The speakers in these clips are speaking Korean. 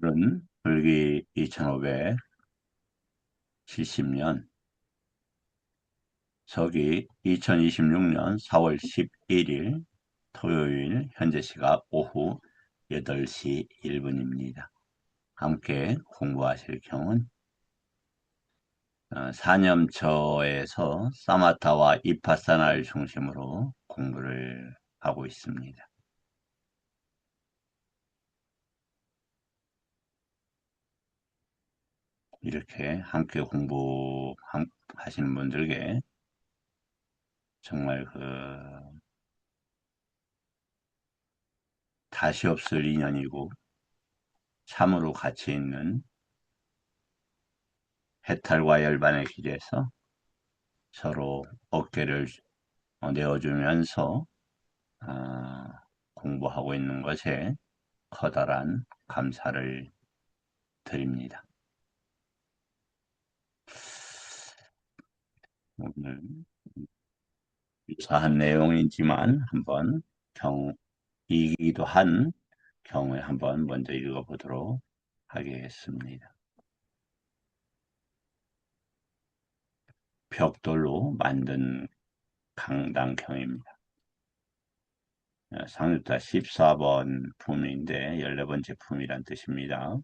오늘은 불기 2570년, 서기 2026년 4월 11일 토요일 현재 시각 오후 8시 1분입니다. 함께 공부하실 경우는 사념처에서 사마타와 이파사나를 중심으로 공부를 하고 있습니다. 이렇게 함께 공부하시는 분들께 정말 다시 없을 인연이고 참으로 가치 있는 해탈과 열반의 길에서 서로 어깨를 내어주면서 공부하고 있는 것에 커다란 감사를 드립니다. 오늘 유사한 내용이지만 한번 이기도 한 경우에 한번 먼저 읽어보도록 하겠습니다. 벽돌로 만든 강당경입니다. 상유타 14번 품인데 14번째 품이란 뜻입니다.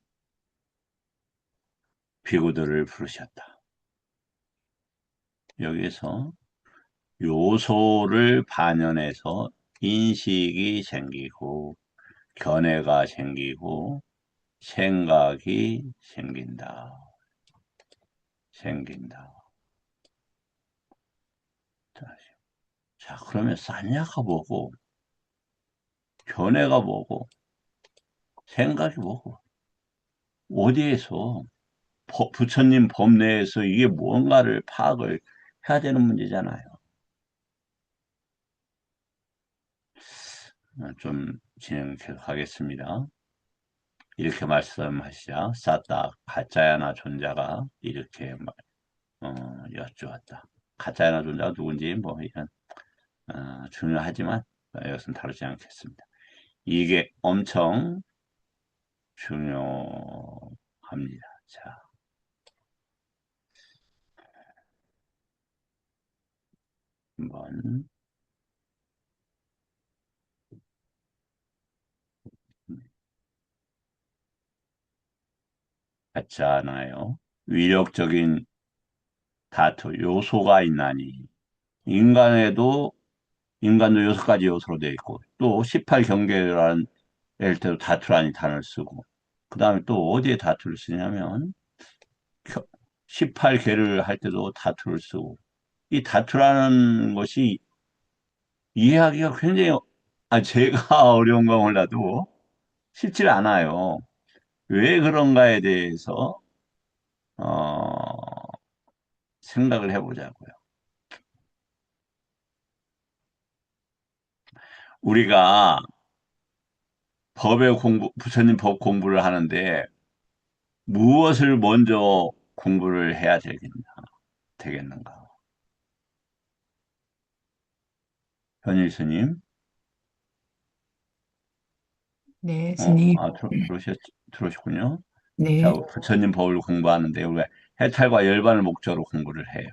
비구들을 부르셨다. 여기서 요소를 반영해서 인식이 생기고 견해가 생기고 생각이 생긴다. 자, 그러면 쌍야가 뭐고 견해가 뭐고 생각이 뭐고 어디에서 부처님 법내에서 이게 뭔가를 파악을 해야 되는 문제잖아요. 좀 진행 계속하겠습니다. 이렇게 말씀하시자 사타 가짜야나 존자가 이렇게 여쭈었다. 가짜야나 존자가 누군지 뭐 이런 중요하지만 이것은 다루지 않겠습니다. 이게 엄청 중요합니다. 자, 한번 가짜나요. 위력적인 다투 요소가 있나니 인간도 6가지 요소로 되어 있고 또 18경계라는 예를 들어 다투라는 단어를 쓰고 그 다음에 또 어디에 다투를 쓰냐면 18계를 할 때도 다투를 쓰고 이 다투라는 것이 이해하기가 굉장히 제가 어려운 건 몰라도 쉽지 않아요. 왜 그런가에 대해서 어, 생각을 해보자고요. 우리가 부처님 법 공부를 하는데 무엇을 먼저 공부를 해야 되겠는가? 현일 스님, 네, 스님. 들어오셨군요. 자, 네. 부처님 법을 공부하는데 우리가 해탈과 열반을 목적으로 공부를 해요.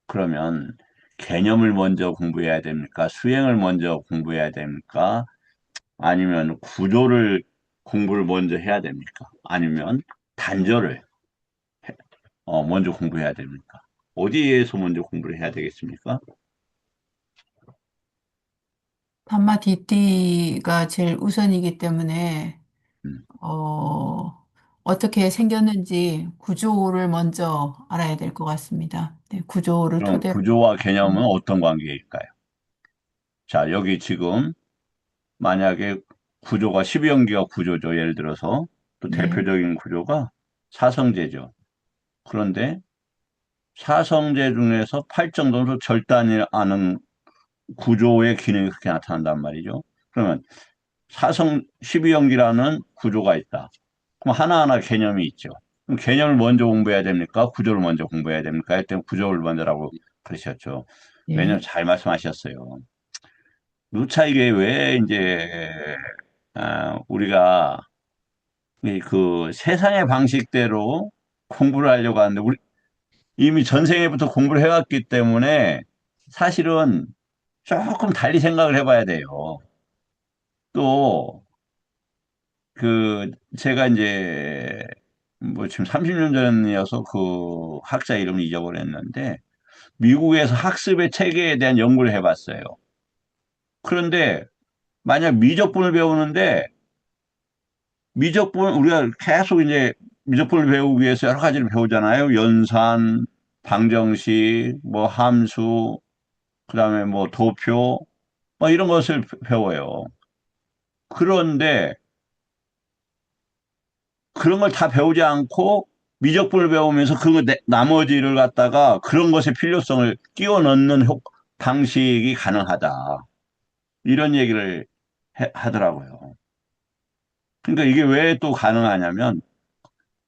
그러면 개념을 먼저 공부해야 됩니까? 수행을 먼저 공부해야 됩니까? 아니면 구조를 공부를 먼저 해야 됩니까? 아니면 단조를 먼저 공부해야 됩니까? 어디에서 먼저 공부를 해야 되겠습니까? 담마디띠가 제일 우선이기 때문에, 음. 어떻게 생겼는지 구조를 먼저 알아야 될 것 같습니다. 네, 구조를 그럼 토대로. 구조와 개념은 음, 어떤 관계일까요? 자, 여기 지금 만약에 구조가 12연기가 구조죠. 예를 들어서 또 네. 대표적인 구조가 사성제죠. 그런데 사성제 중에서 8정도로 절단하는 구조의 기능이 그렇게 나타난단 말이죠. 그러면 사성 12연기라는 구조가 있다. 그럼 하나하나 개념이 있죠. 그럼 개념을 먼저 공부해야 됩니까? 구조를 먼저 공부해야 됩니까? 할 때 구조를 먼저라고 그러셨죠. 왜냐면 네. 잘 말씀하셨어요. 누차 이게 왜 이제 우리가 그 세상의 방식대로 공부를 하려고 하는데, 우리 이미 전생에부터 공부를 해왔기 때문에 사실은 조금 달리 생각을 해봐야 돼요. 또, 제가 이제, 뭐 지금 30년 전이어서 그 학자 이름을 잊어버렸는데, 미국에서 학습의 체계에 대한 연구를 해봤어요. 그런데 만약 미적분을 배우는데, 우리가 계속 이제 미적분을 배우기 위해서 여러 가지를 배우잖아요. 연산, 방정식, 뭐 함수, 그다음에 뭐 도표, 뭐 이런 것을 배워요. 그런데 그런 걸 다 배우지 않고 미적분을 배우면서 나머지를 갖다가 그런 것의 필요성을 끼워 넣는 방식이 가능하다. 이런 얘기를 하더라고요. 그러니까 이게 왜 또 가능하냐면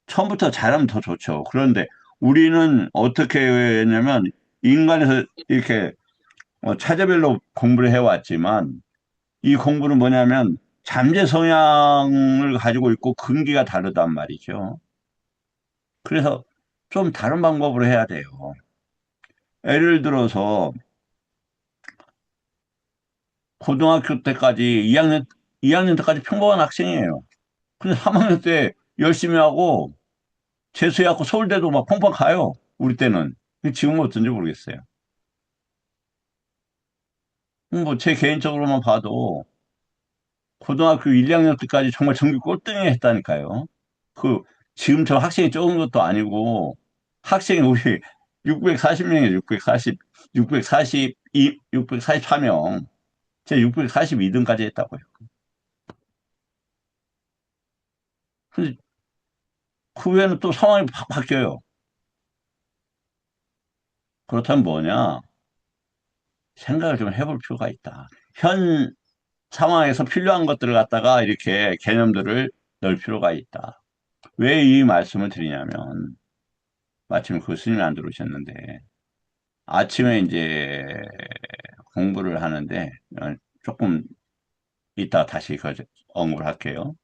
처음부터 잘하면 더 좋죠. 그런데 우리는 어떻게 했냐면 인간에서 이렇게 차제별로 공부를 해왔지만 이 공부는 뭐냐면 잠재 성향을 가지고 있고 근기가 다르단 말이죠. 그래서 좀 다른 방법으로 해야 돼요. 예를 들어서 고등학교 때까지 2학년 때까지 평범한 학생이에요. 근데 3학년 때 열심히 하고 재수해갖고 서울대도 막 펑펑 가요. 우리 때는. 지금은 어떤지 모르겠어요. 뭐 제 개인적으로만 봐도 고등학교 1, 2학년 때까지 정말 전교 꼴등이 했다니까요. 그 지금처럼 학생이 적은 것도 아니고 학생이 우리 640명이에요. 644명. 제가 642등까지 했다고요. 근데 그 후에는 또 상황이 확 바뀌어요. 그렇다면 뭐냐? 생각을 좀 해볼 필요가 있다. 현 상황에서 필요한 것들을 갖다가 이렇게 개념들을 넣을 필요가 있다. 왜 이 말씀을 드리냐면 마침 그 스님이 안 들어오셨는데 아침에 이제 공부를 하는데 조금 이따 다시 그 언급을 할게요.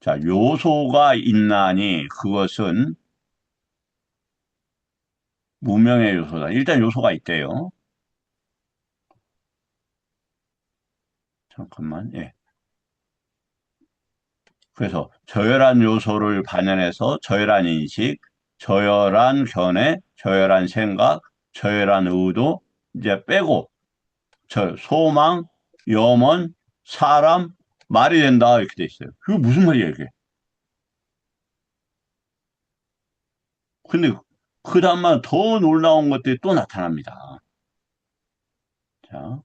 자, 요소가 있나니 그것은 무명의 요소다. 일단 요소가 있대요. 잠깐만, 예. 그래서 저열한 요소를 반영해서 저열한 인식, 저열한 견해, 저열한 생각, 저열한 의도 이제 빼고 소망, 염원, 사람, 말이 된다 이렇게 돼 있어요. 그게 무슨 말이야 이게? 근데 그 다음만 더 놀라운 것들이 또 나타납니다. 자,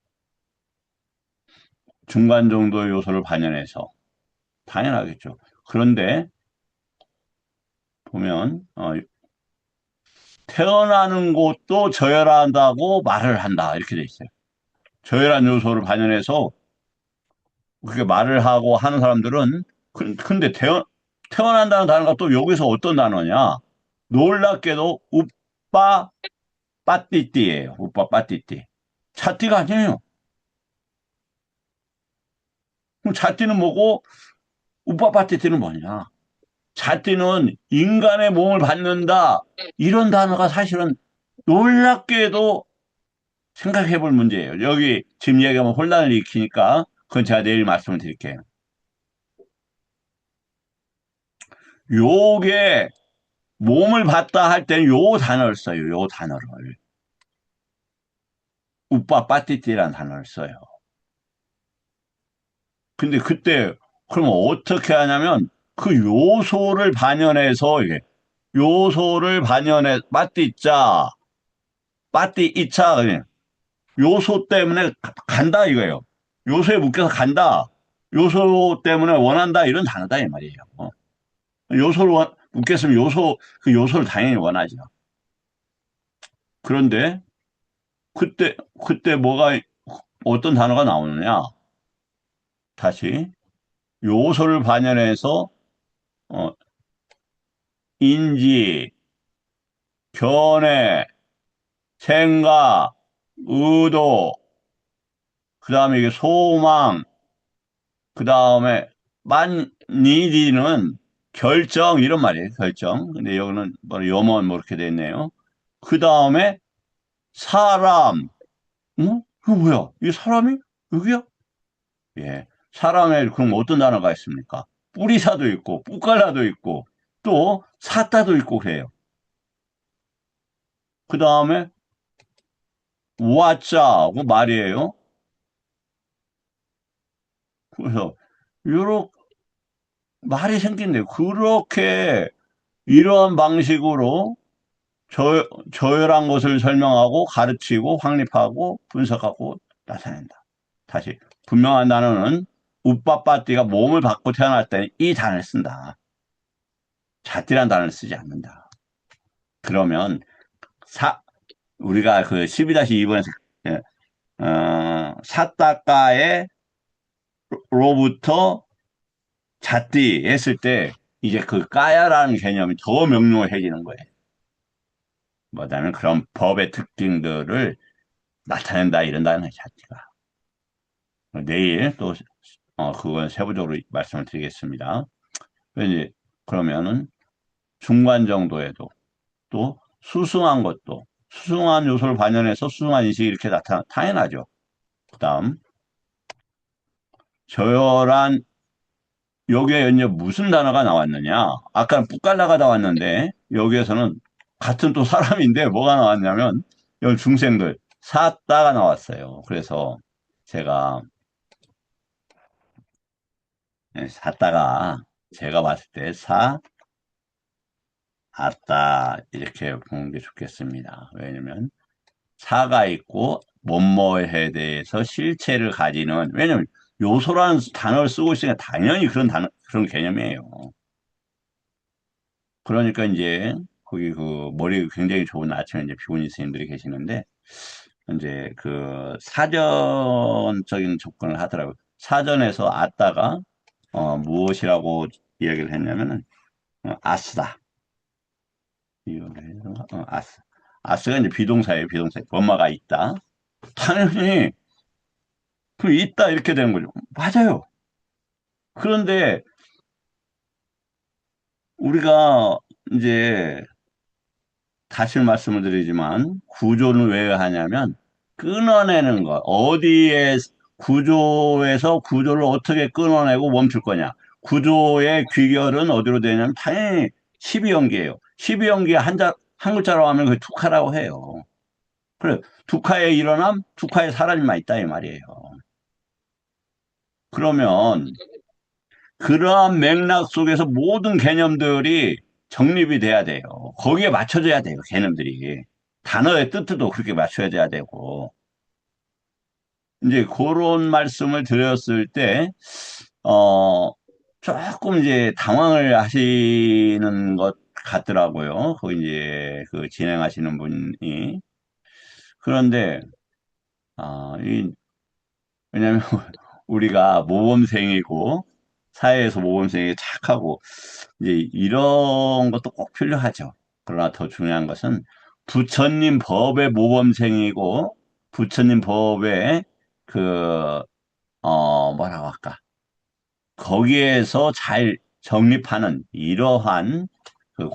중간 정도의 요소를 반영해서 당연하겠죠. 그런데 보면 태어나는 곳도 저열한다고 말을 한다 이렇게 돼 있어요. 저열한 요소를 반영해서 그렇게 말을 하고 하는 사람들은 근데 태어난다는 단어가 또 여기서 어떤 단어냐? 놀랍게도 우빠 빠띠띠예요. 우빠 빠띠띠. 자띠가 아니에요. 그럼 자띠는 뭐고 우빠 빠띠띠는 뭐냐? 자띠는 인간의 몸을 받는다. 이런 단어가 사실은 놀랍게도 생각해 볼 문제예요. 여기 지금 얘기하면 혼란을 일으키니까 그건 제가 내일 말씀을 드릴게요. 요게 몸을 받다 할 때는 요 단어를 써요. 요 단어를. 우빠 빠띠띠라는 단어를 써요. 근데 그때 그러면 어떻게 하냐면 그 요소를 반영해서 이게 요소를 반영해 빠띠자 빠띠이차 그냥 요소 때문에 간다 이거예요. 요소에 묶여서 간다. 요소 때문에 원한다 이런 단어다 이 말이에요. 요소를 묶였으면 그 요소를 당연히 원하죠. 그런데 그때 뭐가 어떤 단어가 나오느냐? 다시 요소를 반영해서 어, 인지, 견해, 생각, 의도, 그 다음에 이게 소망, 그 다음에 만니디는 결정, 이런 말이에요. 결정. 근데 여기는 뭐 염원 뭐 이렇게 돼 있네요. 그 다음에 사람. 어? 이거 뭐야? 이게 사람이? 여기야? 예. 사람에 그럼 어떤 단어가 있습니까? 뿌리사도 있고, 뿌깔라도 있고, 또 사다도 있고 그래요. 그 다음에 와짜고 말이에요. 그래서 요렇게 말이 생긴대요. 그렇게 이런 방식으로 저열한 것을 설명하고 가르치고 확립하고 분석하고 나타낸다. 다시 분명한 단어는 우빠빠띠가 몸을 받고 태어날 때는 이 단어를 쓴다. 잣띠란 단어를 쓰지 않는다. 그러면 우리가 그 12-2번에서 사따가의 로부터 잣띠 했을 때 이제 그 까야라는 개념이 더 명료해지는 거예요. 뭐냐면 그런 법의 특징들을 나타낸다 이런다는 잣띠가. 내일 또 그건 세부적으로 말씀을 드리겠습니다. 이제 그러면은 중간 정도에도 또 수승한 것도 수승한 요소를 반영해서 수승한 인식이 이렇게 당연하죠. 그다음 저열한 여기에 이제 무슨 단어가 나왔느냐? 아까는 뿌깔라가 나왔는데 여기에서는 같은 또 사람인데 뭐가 나왔냐면 여기 중생들 사따가 나왔어요. 그래서 제가 사따가 제가 봤을 때 아따 이렇게 보는 게 좋겠습니다. 왜냐면 사가 있고 뭐뭐에 대해서 실체를 가지는 왜냐면 요소라는 단어를 쓰고 있으니까 당연히 그런 단어 그런 개념이에요. 그러니까 이제 거기 그 머리 굉장히 좋은 아침에 이제 비구니 스님들이 계시는데 이제 그 사전적인 접근을 하더라고요. 사전에서 아따가 무엇이라고 이야기를 했냐면은 아스다. 이거를 해서 아스가 이제 비동사예요. 비동사. 엄마가 있다. 당연히 그 있다 이렇게 되는 거죠. 맞아요. 그런데 우리가 이제 다시 말씀을 드리지만 구조는 왜 하냐면 끊어내는 것. 어디에 구조에서 구조를 어떻게 끊어내고 멈출 거냐. 구조의 귀결은 어디로 되냐면 당연히 12연기예요. 12연기 한 글자로 하면 그 투카라고 해요. 그래, 투카의 일어남, 투카의 사라짐만 있다 이 말이에요. 그러면 그러한 맥락 속에서 모든 개념들이 정립이 돼야 돼요. 거기에 맞춰져야 돼요, 개념들이. 단어의 뜻도 그렇게 맞춰져야 되고. 이제 그런 말씀을 드렸을 때, 어, 조금 이제 당황을 하시는 것 같더라고요. 그 이제 그 진행하시는 분이. 그런데, 왜냐면 우리가 모범생이고, 사회에서 모범생이 착하고, 이제 이런 것도 꼭 필요하죠. 그러나 더 중요한 것은 부처님 법의 모범생이고 부처님 법의 그, 뭐라고 할까. 거기에서 잘 정립하는 이러한 그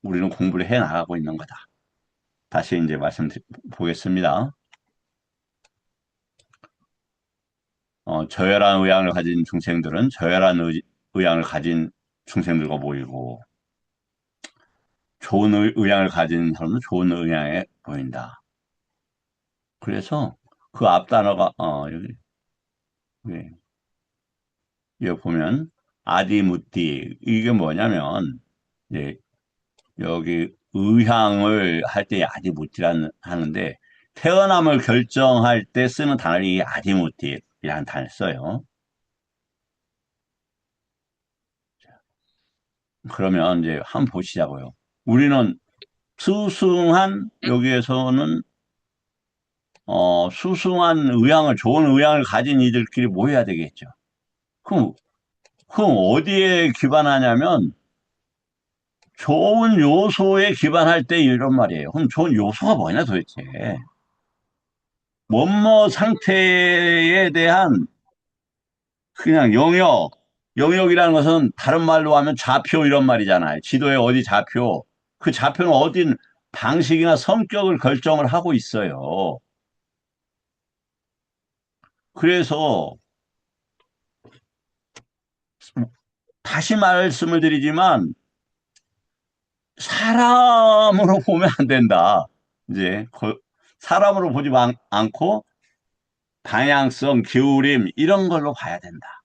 우리는 공부를 해 나가고 있는 거다. 다시 이제 보겠습니다. 저열한 의향을 가진 중생들은 저열한 의향을 가진 중생들과 모이고 좋은 의향을 가진 사람은 좋은 의향에 보인다. 그래서 그 앞 단어가 여기, 여기 보면 아디무띠 이게 뭐냐면 이제 여기 의향을 할 때 아디무띠라는 하는데 태어남을 결정할 때 쓰는 단어를 아디무띠라는 단어를 써요. 그러면 이제 한번 보시자고요. 우리는 수승한 여기에서는 수승한 의향을 좋은 의향을 가진 이들끼리 모여야 되겠죠. 그럼 어디에 기반하냐면 좋은 요소에 기반할 때 이런 말이에요. 그럼 좋은 요소가 뭐냐 도대체. 뭐뭐 상태에 대한 그냥 영역, 영역이라는 것은 다른 말로 하면 좌표 이런 말이잖아요. 지도에 어디 좌표. 그 좌표는 어딘 방식이나 성격을 결정을 하고 있어요. 그래서 다시 말씀을 드리지만 사람으로 보면 안 된다. 이제 사람으로 보지 않고 방향성, 기울임 이런 걸로 봐야 된다.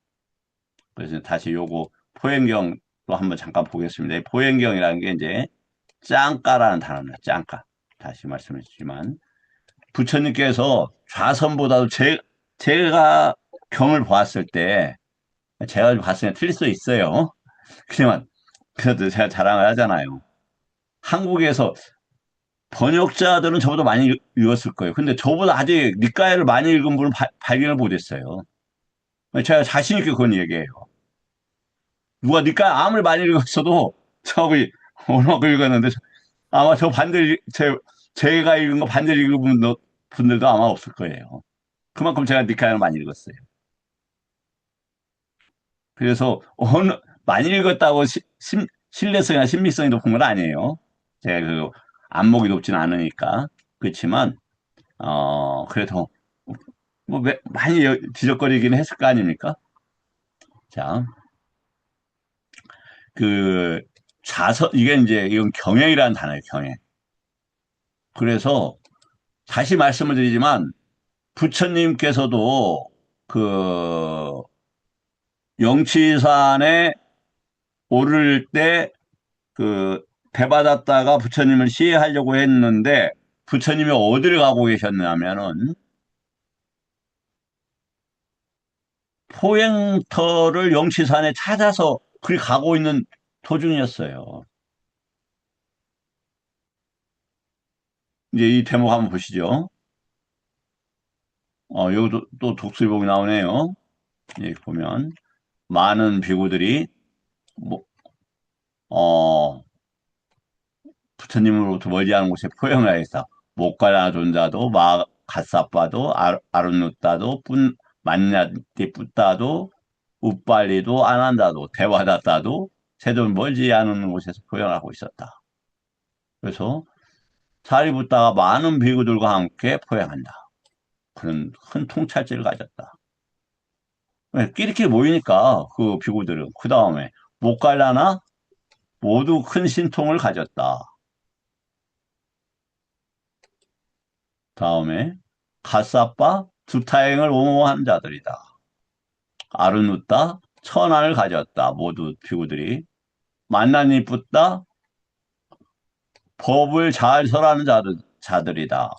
그래서 다시 요거 포행경도 한번 잠깐 보겠습니다. 포행경이라는 게 이제 짱가라는 단어입니다. 짱가. 다시 말씀해 주지만 부처님께서 좌선보다도 제가 경을 보았을 때 제가 봤을 때 틀릴 수 있어요. 그지만 그래도 제가 자랑을 하잖아요. 한국에서 번역자들은 저보다 많이 읽었을 거예요. 근데 저보다 아직 니까야를 많이 읽은 분은 발견을 못했어요. 제가 자신 있게 그건 얘기해요. 누가 니까야 아무리 많이 읽었어도 저기 언어를 읽었는데 아마 저 반대로 제가 읽은 거 반대로 읽은 분들도 아마 없을 거예요. 그만큼 제가 니까야를 많이 읽었어요. 그래서 많이 읽었다고 신뢰성이나 신빙성이 높은 건 아니에요. 제가 그 안목이 높진 않으니까. 그렇지만 그래도 뭐 많이 지적거리긴 했을 거 아닙니까? 자, 그 이게 이제 이건 경영이라는 단어예요, 경영. 그래서 다시 말씀을 드리지만 부처님께서도 그 영치산에 오를 때 그 배받았다가 부처님을 시해하려고 했는데 부처님이 어디를 가고 계셨냐면은 포행터를 영치산에 찾아서 그리 가고 있는 도중이었어요. 이제 이 대목 한번 보시죠. 여기도 또 독수리복이 나오네요. 여기 보면 많은 비구들이 뭐, 어, 부처님으로부터 멀지않은 곳에 포행을 해서 목갈라 존자도 갓사빠도 아르누따도 만냐띠 뿌따도 우빨리도 아난다도 대화다따도 세존 멀지 않은 곳에서 포행하고 있었다. 그래서 사리부따가 많은 비구들과 함께 포행한다. 그런 큰 통찰지를 가졌다. 끼리끼리 모이니까 그 비구들은 그 다음에 목갈라나 모두 큰 신통을 가졌다. 다음에 갓사빠 두타행을 옹호한 자들이다. 아르누따 천안을 가졌다. 모두 비구들이 만나니 뿌따 법을 잘 설하는 자들이다.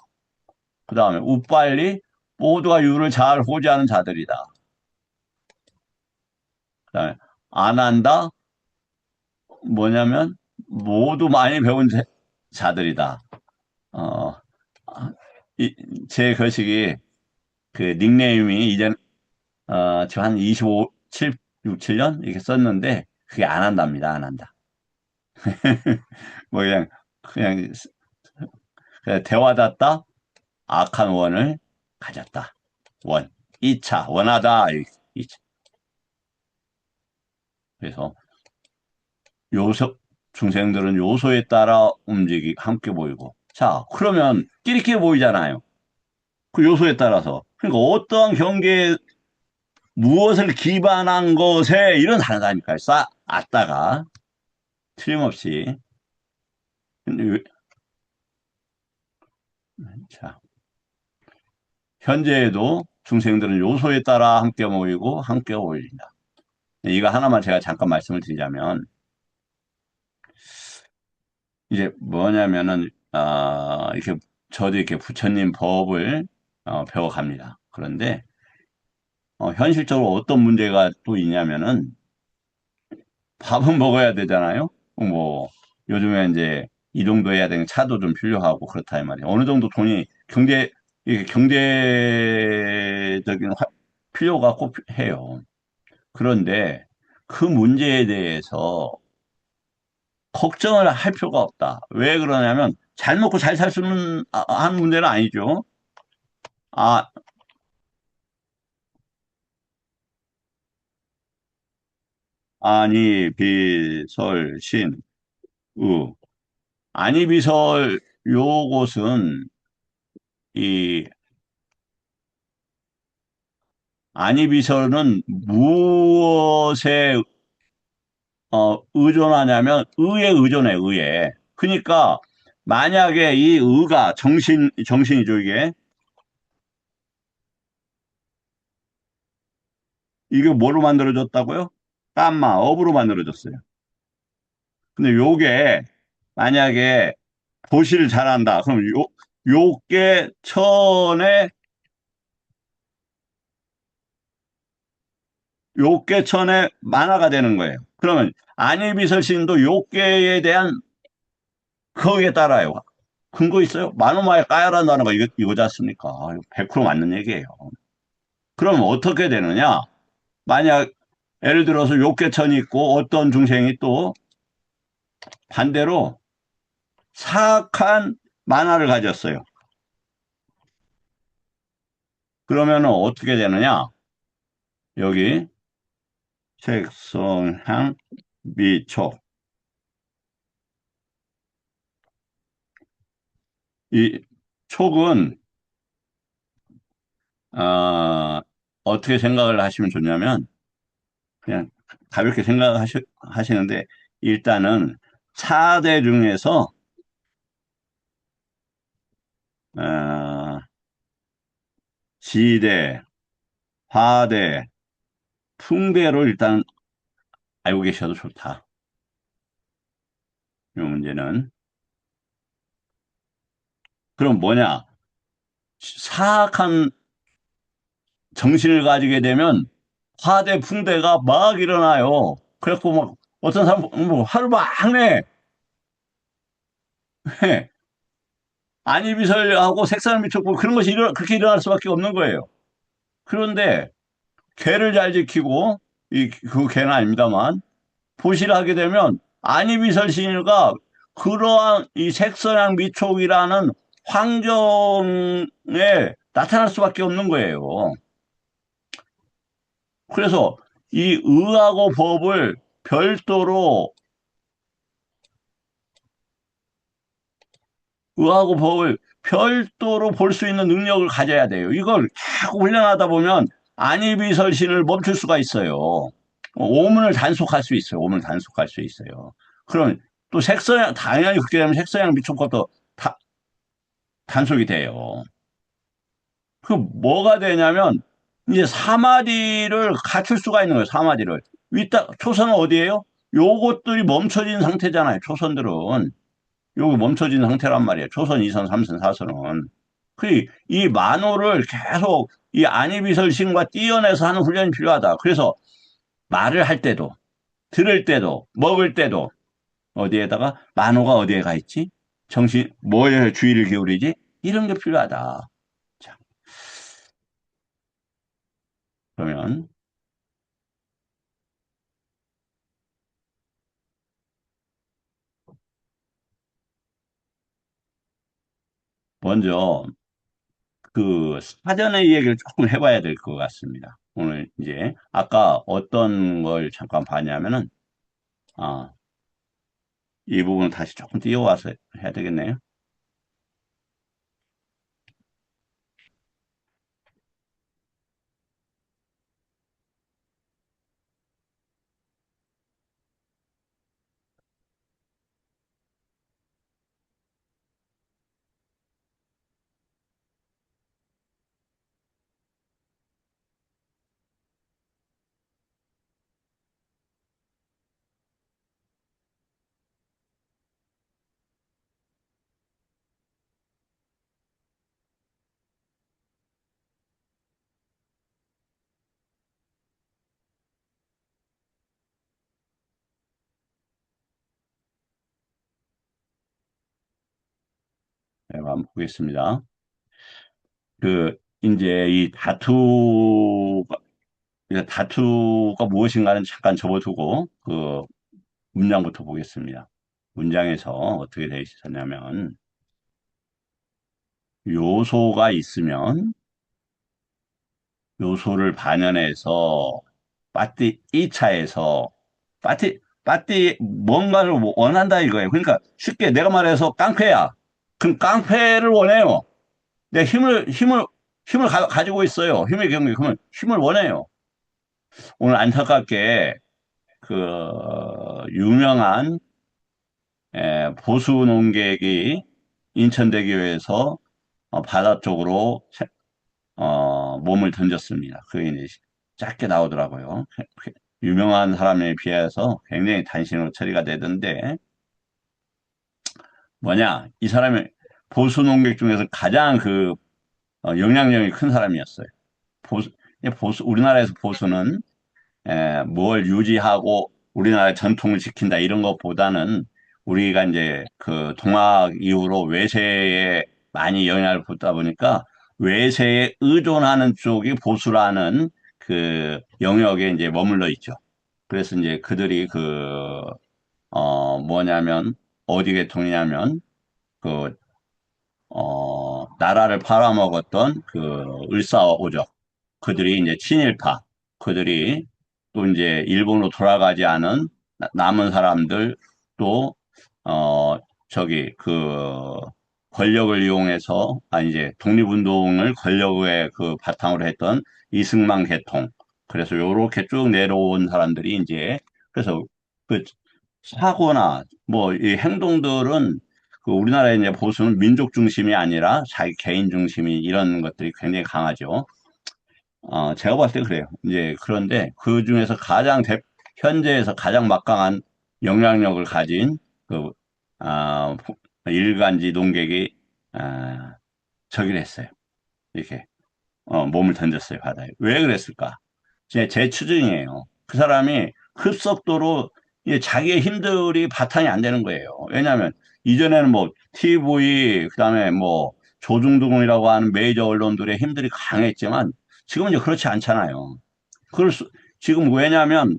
그 다음에 우빨리 모두가 유를 잘 호지하는 자들이다. 그 다음에 안한다 뭐냐면 모두 많이 배운 자들이다. 어, 제 거식이 그 닉네임이 이전 지금 한 6, 7년 이렇게 썼는데 그게 안 한답니다. 안 한다. 뭐 그냥 대화dat다 악한 원을 가졌다. 원. 2차 원하다. 2차. 그래서 요소 중생들은 요소에 따라 함께 보이고. 자, 그러면 끼리끼리 보이잖아요. 그 요소에 따라서. 그러니까 어떠한 경계에 무엇을 기반한 것에 이런 단어다니까요. 아따가 틀림없이. 근데 자, 현재에도 중생들은 요소에 따라 함께 모이고 함께 어울린다. 이거 하나만 제가 잠깐 말씀을 드리자면 이제 뭐냐면은 이렇게 저도 이렇게 부처님 법을 배워갑니다. 그런데 현실적으로 어떤 문제가 또 있냐면은 밥은 먹어야 되잖아요. 뭐 요즘에 이제 이동도 해야 되는 차도 좀 필요하고 그렇다 이 말이에요. 어느 정도 돈이 이게 경제적인 필요가 꼭 해요. 그런데 그 문제에 대해서 걱정을 할 필요가 없다. 왜 그러냐면 잘 먹고 잘 살 수는 하는 문제는 아니죠. 아, 아니, 비, 설, 신, 우. 아니, 비, 설, 요것은, 이, 아니, 비, 설은 무엇에, 의존하냐면, 의에 의존해, 의에. 그러니까, 만약에 이 의가 정신이죠, 이게. 이게 뭐로 만들어졌다고요? 땀마, 업으로 만들어졌어요. 근데 요게, 만약에, 보시를 잘한다. 그럼 요게 천에 요괴천의 만화가 되는 거예요. 그러면 안일비설신도 요괴에 대한 거기에 따라요. 근거 있어요? 만화마에 까야라는 단어가 이거지 않습니까? 100% 맞는 얘기예요. 그럼 어떻게 되느냐? 만약 예를 들어서 요괴천이 있고 어떤 중생이 또 반대로 사악한 만화를 가졌어요. 그러면 어떻게 되느냐? 여기 색성향 미촉 이 촉은 어떻게 생각을 하시면 좋냐면, 그냥 가볍게 생각하시는데, 일단은 4대 중에서, 어, 지대, 화대, 풍대로 일단 알고 계셔도 좋다. 이 문제는. 그럼 뭐냐? 사악한 정신을 가지게 되면 화대, 풍대가 막 일어나요. 그래갖고 막 어떤 사람 뭐 하루 막내 안이비설하고 색상을 미쳤고 그런 것이 그렇게 일어날 수밖에 없는 거예요. 그런데 개를 잘 지키고 그 개는 아닙니다만 보시를 하게 되면 안이비설신일가 그러한 이 색선양 미촉이라는 환경에 나타날 수밖에 없는 거예요. 그래서 이 의하고 법을 별도로 의하고 법을 별도로 볼 수 있는 능력을 가져야 돼요. 이걸 자꾸 훈련하다 보면 안이비설신을 멈출 수가 있어요. 오문을 단속할 수 있어요. 오문을 단속할 수 있어요. 그럼 또 색서양, 당연히 그렇게 되면 색서양 미촉 것도 단속이 돼요. 그 뭐가 되냐면 이제 사마디를 갖출 수가 있는 거예요. 사마디를. 초선은 어디예요? 요것들이 멈춰진 상태잖아요. 초선들은. 요거 멈춰진 상태란 말이에요. 초선, 2선, 3선, 4선은. 이 만호를 계속 이 안이비설신과 띄어내서 하는 훈련이 필요하다. 그래서 말을 할 때도, 들을 때도, 먹을 때도, 어디에다가 만호가 어디에 가 있지? 뭐에 주의를 기울이지? 이런 게 필요하다. 자, 그러면 먼저 그 사전의 얘기를 조금 해봐야 될 것 같습니다. 오늘 이제 아까 어떤 걸 잠깐 봤냐면은 아, 이 부분을 다시 조금 띄워와서 해야 되겠네요. 네, 한번 보겠습니다. 이제 다투가 무엇인가는 잠깐 접어두고, 문장부터 보겠습니다. 문장에서 어떻게 되어 있었냐면, 요소가 있으면, 요소를 반연해서, 빠띠 2차에서 빠띠, 뭔가를 원한다 이거예요. 그러니까 쉽게 내가 말해서 깡패야. 그럼 깡패를 원해요. 내 힘을 가지고 있어요. 힘의 경계. 그러면 힘을 원해요. 오늘 안타깝게 그 유명한 보수 농객이 인천대교에서 바다 쪽으로 몸을 던졌습니다. 그게 이제 짧게 나오더라고요. 유명한 사람에 비해서 굉장히 단신으로 처리가 되던데 뭐냐 이 사람이 보수 농객 중에서 가장 그 영향력이 큰 사람이었어요. 보수 우리나라에서 보수는 뭘 유지하고 우리나라의 전통을 지킨다 이런 것보다는 우리가 이제 그 동학 이후로 외세에 많이 영향을 받다 보니까 외세에 의존하는 쪽이 보수라는 그 영역에 이제 머물러 있죠. 그래서 이제 그들이 뭐냐면 어디 계통이냐면 그 나라를 팔아먹었던 그 을사오적, 그들이 이제 친일파, 그들이 또 이제 일본으로 돌아가지 않은 남은 사람들 또, 어, 권력을 이용해서, 이제 독립운동을 권력의 그 바탕으로 했던 이승만 계통. 그래서 요렇게 쭉 내려온 사람들이 이제, 그래서 그 사고나 뭐 이 행동들은 그 우리나라의 이제 보수는 민족 중심이 아니라 자기 개인 중심이 이런 것들이 굉장히 강하죠. 제가 봤을 때 그래요. 이제 그런데 그 중에서 현재에서 가장 막강한 영향력을 가진 그, 아, 일간지 농객이, 저기를 했어요. 이렇게, 몸을 던졌어요, 바다에. 왜 그랬을까? 제 추정이에요. 그 사람이 급속도로 이제 자기의 힘들이 바탕이 안 되는 거예요. 왜냐하면 이전에는 뭐 TV, 그다음에 뭐 조중동이라고 하는 메이저 언론들의 힘들이 강했지만 지금은 이제 그렇지 않잖아요. 지금 왜냐하면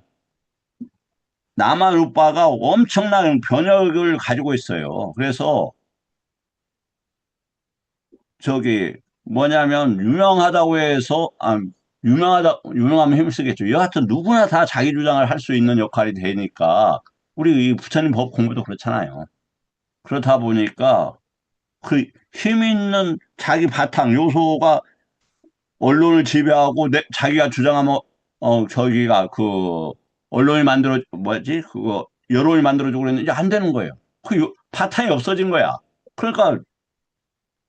남한 우파가 엄청난 변혁을 가지고 있어요. 그래서 저기 뭐냐면 유명하다고 해서 유명하면 힘쓰겠죠. 여하튼 누구나 다 자기 주장을 할 수 있는 역할이 되니까 우리 이 부처님 법 공부도 그렇잖아요. 그렇다 보니까 그 힘 있는 자기 바탕 요소가 언론을 지배하고 자기가 주장하면 저기가 그 언론이 만들어 뭐지 그거 여론이 만들어주고 그랬는데 안 되는 거예요. 바탕이 없어진 거야. 그러니까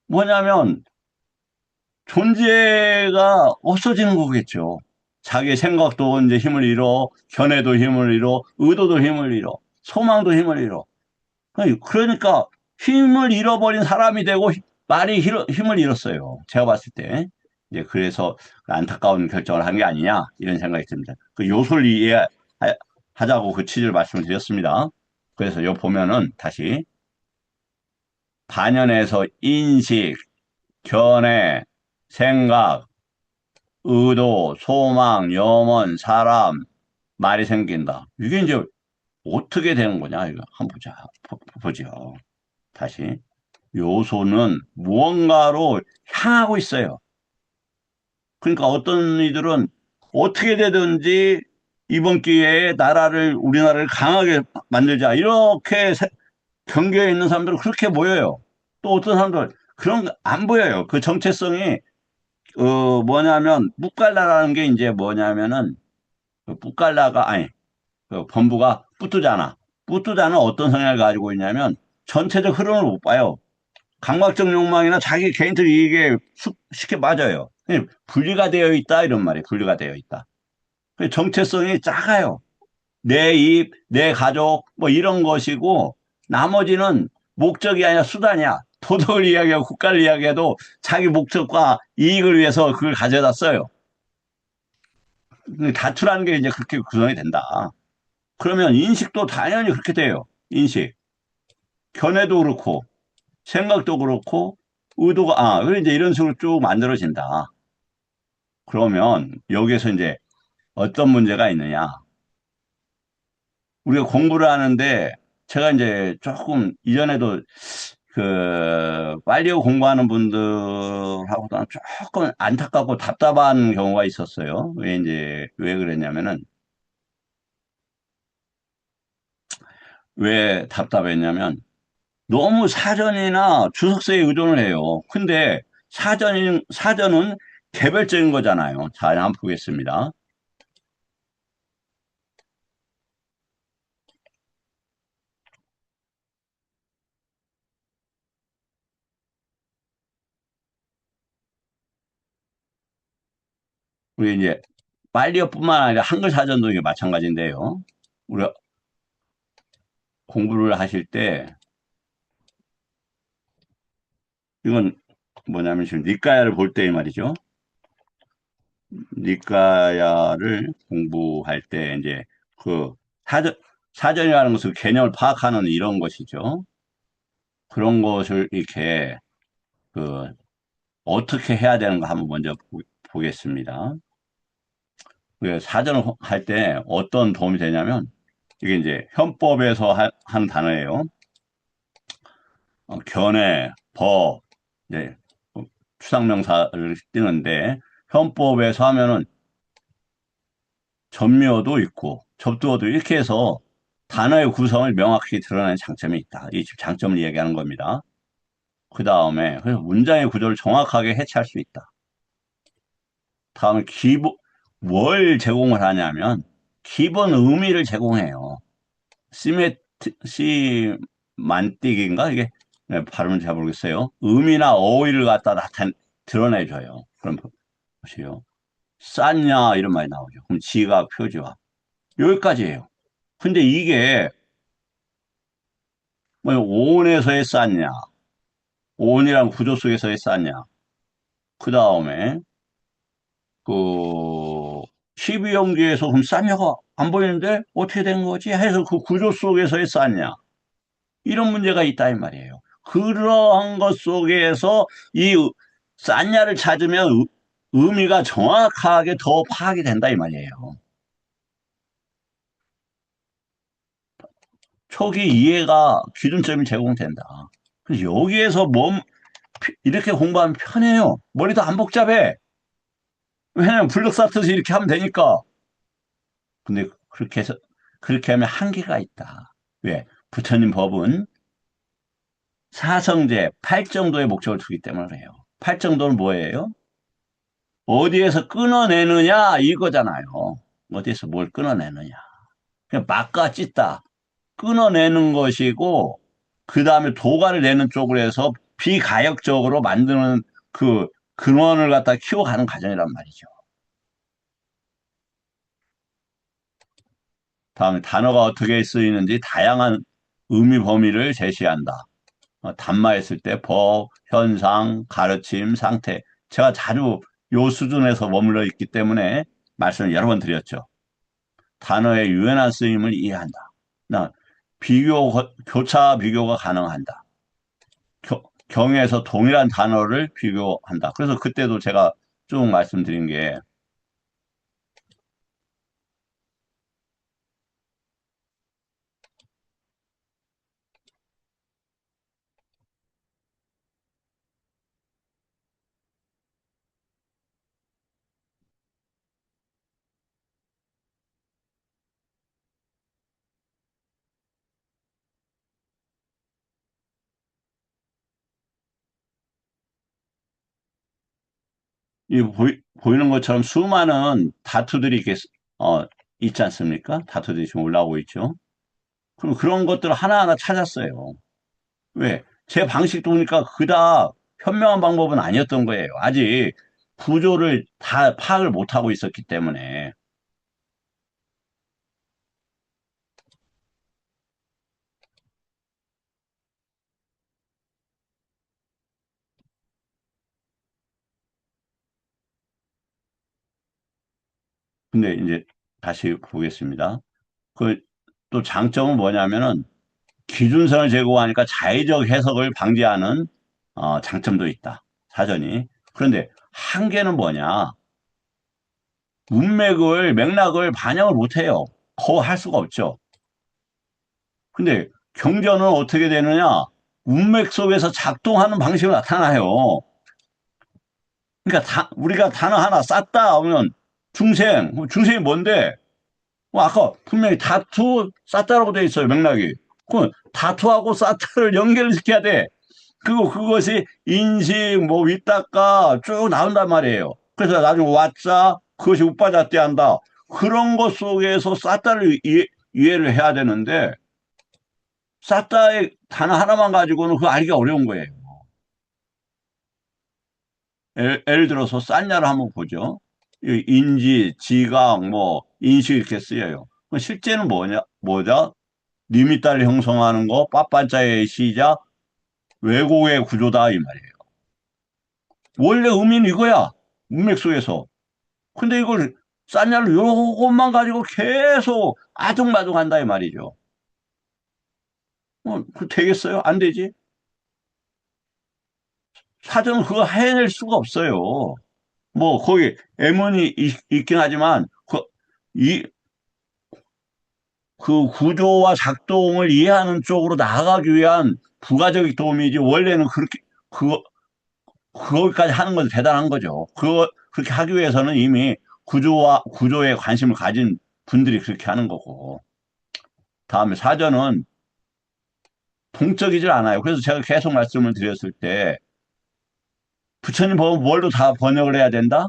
뭐냐면 존재가 없어지는 거겠죠. 자기 생각도 이제 힘을 잃어, 견해도 힘을 잃어, 의도도 힘을 잃어, 소망도 힘을 잃어. 그러니까 힘을 잃어버린 사람이 되고 말이 힘을 잃었어요. 제가 봤을 때. 이제 그래서 안타까운 결정을 한 게 아니냐 이런 생각이 듭니다. 그 요소를 이해하자고 그 취지를 말씀을 드렸습니다. 그래서 요 보면은 다시 반연에서 인식, 견해, 생각, 의도, 소망, 염원, 사람, 말이 생긴다. 이게 이제 어떻게 되는 거냐, 이거 한번 보죠. 다시. 요소는 무언가로 향하고 있어요. 그러니까 어떤 이들은 어떻게 되든지 이번 기회에 우리나라를 강하게 만들자. 이렇게 경계에 있는 사람들은 그렇게 보여요. 또 어떤 사람들은 그런 거 안 보여요. 그 정체성이, 뭐냐면, 묵갈라라는 게 이제 뭐냐면은, 그 붓갈라가 아니 그 범부가 뿌뚜잖아. 뿌뚜자는 어떤 성향을 가지고 있냐면 전체적 흐름을 못 봐요. 강박적 욕망이나 자기 개인적 이익에 쉽게 빠져요. 분리가 되어 있다 이런 말이에요. 분리가 되어 있다. 정체성이 작아요. 내 입, 내 가족 뭐 이런 것이고 나머지는 목적이 아니라 수단이야. 도덕을 이야기하고 국가를 이야기해도 자기 목적과 이익을 위해서 그걸 가져다 써요. 다투라는 게 이제 그렇게 구성이 된다. 그러면 인식도 당연히 그렇게 돼요. 인식. 견해도 그렇고, 생각도 그렇고, 그래 이제 이런 식으로 쭉 만들어진다. 그러면 여기에서 이제 어떤 문제가 있느냐. 우리가 공부를 하는데 제가 이제 조금 이전에도 빨리 공부하는 분들하고도 조금 안타깝고 답답한 경우가 있었어요. 왜 그랬냐면은 왜 답답했냐면 너무 사전이나 주석서에 의존을 해요. 근데 사전은 개별적인 거잖아요. 자, 한번 보겠습니다. 우리 이제 빨리어뿐만 아니라 한글 사전도 이게 마찬가지인데요. 우리가 공부를 하실 때 이건 뭐냐면 지금 니까야를 볼 때 말이죠. 니까야를 공부할 때 이제 그 사전 사전이라는 것은 개념을 파악하는 이런 것이죠. 그런 것을 이렇게 그 어떻게 해야 되는가 한번 먼저 보겠습니다. 사전을 할 때 어떤 도움이 되냐면 이게 이제 현법에서 한 단어예요. 견해, 법, 이제 추상명사를 띄는데 현법에서 하면은 전미어도 있고 접두어도 이렇게 해서 단어의 구성을 명확히 드러내는 장점이 있다. 이 장점을 얘기하는 겁니다. 그 다음에 그래서 문장의 구조를 정확하게 해체할 수 있다. 다음에 뭘 제공을 하냐면 기본 의미를 제공해요. 시만틱인가 이게 네, 발음을 잘 모르겠어요. 의미나 어휘를 갖다 드러내줘요. 그럼 보시요. 쌌냐 이런 말이 나오죠. 그럼 지각, 표지와 여기까지예요. 근데 이게 뭐 오온에서의 쌌냐, 오온이란 구조 속에서의 쌌냐, 그 다음에 그 12형제에서 그럼 쌌냐가 안 보이는데 어떻게 된 거지? 해서 그 구조 속에서의 쌌냐 이런 문제가 있다 이 말이에요. 그러한 것 속에서 이 쌌냐를 찾으면 의미가 정확하게 더 파악이 된다 이 말이에요. 초기 이해가 기준점이 제공된다. 그래서 여기에서 이렇게 공부하면 편해요. 머리도 안 복잡해. 왜냐면 블록 쌓듯이 이렇게 하면 되니까. 근데 그렇게 하면 한계가 있다. 왜? 부처님 법은 사성제, 팔정도의 목적을 두기 때문에 그래요. 팔정도는 뭐예요? 어디에서 끊어내느냐 이거잖아요. 어디에서 뭘 끊어내느냐. 그냥 막가 찢다. 끊어내는 것이고 그 다음에 도가를 내는 쪽으로 해서 비가역적으로 만드는 그 근원을 갖다 키워가는 과정이란 말이죠. 다음에 단어가 어떻게 쓰이는지 다양한 의미 범위를 제시한다. 단마했을 때 법, 현상, 가르침, 상태. 제가 자주 요 수준에서 머물러 있기 때문에 말씀을 여러 번 드렸죠. 단어의 유연한 쓰임을 이해한다. 교차 비교가 가능한다. 경에서 동일한 단어를 비교한다. 그래서 그때도 제가 쭉 말씀드린 게 보이는 것처럼 수많은 다투들이 어, 있지 않습니까? 다투들이 지금 올라오고 있죠. 그럼 그런 것들을 하나하나 찾았어요. 왜? 제 방식도 보니까 그닥 현명한 방법은 아니었던 거예요. 아직 구조를 다 파악을 못하고 있었기 때문에. 근데 이제 다시 보겠습니다. 그 또 장점은 뭐냐면은 기준선을 제공하니까 자의적 해석을 방지하는 장점도 있다. 사전이. 그런데 한계는 뭐냐? 맥락을 반영을 못해요. 거의 할 수가 없죠. 근데 경전은 어떻게 되느냐? 문맥 속에서 작동하는 방식으로 나타나요. 그러니까 우리가 단어 하나 쌌다 하면 중생이 뭔데? 아까 분명히 다투 쌌다라고 돼 있어요, 맥락이. 그 다투하고 사투를 연결시켜야 돼. 그리고 그것이 인식, 뭐, 윗닦아 쭉 나온단 말이에요. 그래서 나중에 왓싸, 그것이 우빠자떼 한다. 그런 것 속에서 싸따를 이해를 해야 되는데, 싸따의 단어 하나만 가지고는 그거 알기가 어려운 거예요. 예를 들어서 쌌냐를 한번 보죠. 인지, 지각, 뭐, 인식 이렇게 쓰여요. 실제는 뭐냐? 리미따를 형성하는 거, 빠빠자의 시작, 왜곡의 구조다, 이 말이에요. 원래 의미는 이거야. 문맥 속에서. 근데 이걸 쌌냐를 요것만 가지고 계속 아둥바둥 한다, 이 말이죠. 그 되겠어요? 안 되지? 사전은 그거 해낼 수가 없어요. 뭐, 거기 M문이 있긴 하지만, 이, 그 구조와 작동을 이해하는 쪽으로 나아가기 위한 부가적 도움이지, 원래는 그렇게, 그거, 그거까지 하는 건 대단한 거죠. 그렇게 하기 위해서는 이미 구조에 관심을 가진 분들이 그렇게 하는 거고. 다음에 사전은 동적이질 않아요. 그래서 제가 계속 말씀을 드렸을 때, 부처님 법은 뭘로 다 번역을 해야 된다?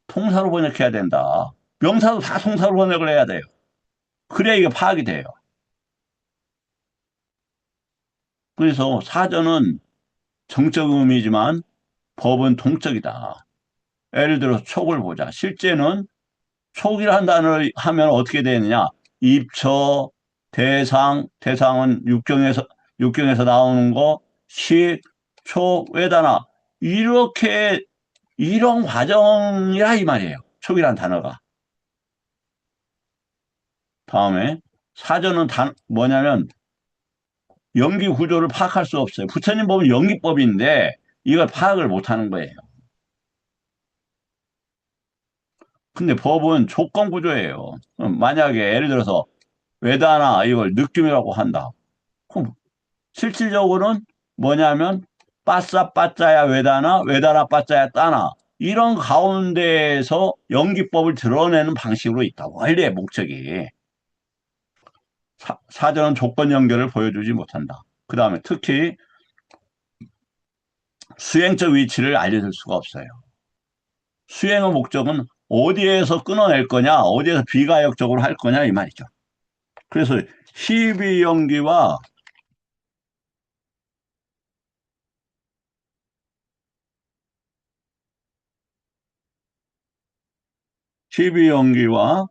통사로 번역해야 된다. 명사도 다 통사로 번역을 해야 돼요. 그래야 이게 파악이 돼요. 그래서 사전은 정적 의미지만 법은 동적이다. 예를 들어서 촉을 보자. 실제는 촉이라는 단어를 하면 어떻게 되느냐? 입처, 대상은 육경에서 나오는 거, 식, 촉, 외단화. 이런 과정이라 이 말이에요. 촉이란 단어가. 다음에 사전은 뭐냐면 연기 구조를 파악할 수 없어요. 부처님 보면 연기법인데 이걸 파악을 못 하는 거예요. 근데 법은 조건 구조예요. 만약에 예를 들어서 외다나 이걸 느낌이라고 한다. 그럼 실질적으로는 뭐냐면 빠싸 빠짜야 외다나 외다나 빠짜야 따나 이런 가운데에서 연기법을 드러내는 방식으로 있다. 원래의 목적이. 사전은 조건 연결을 보여주지 못한다. 그 다음에 특히 수행적 위치를 알려줄 수가 없어요. 수행의 목적은 어디에서 끊어낼 거냐, 어디에서 비가역적으로 할 거냐 이 말이죠. 그래서 시비연기와 시비연기와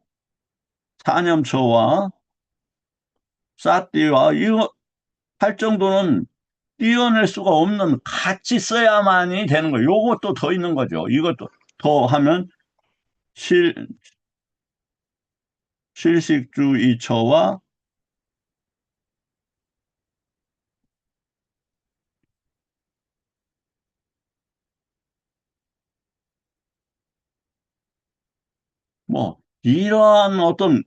사념초와 사띠와 이거 할 정도는 띄어낼 수가 없는 같이 써야만이 되는 거예요. 요것도 더 있는 거죠. 이것도 더 하면 실, 실식주 이처와 뭐 이러한 어떤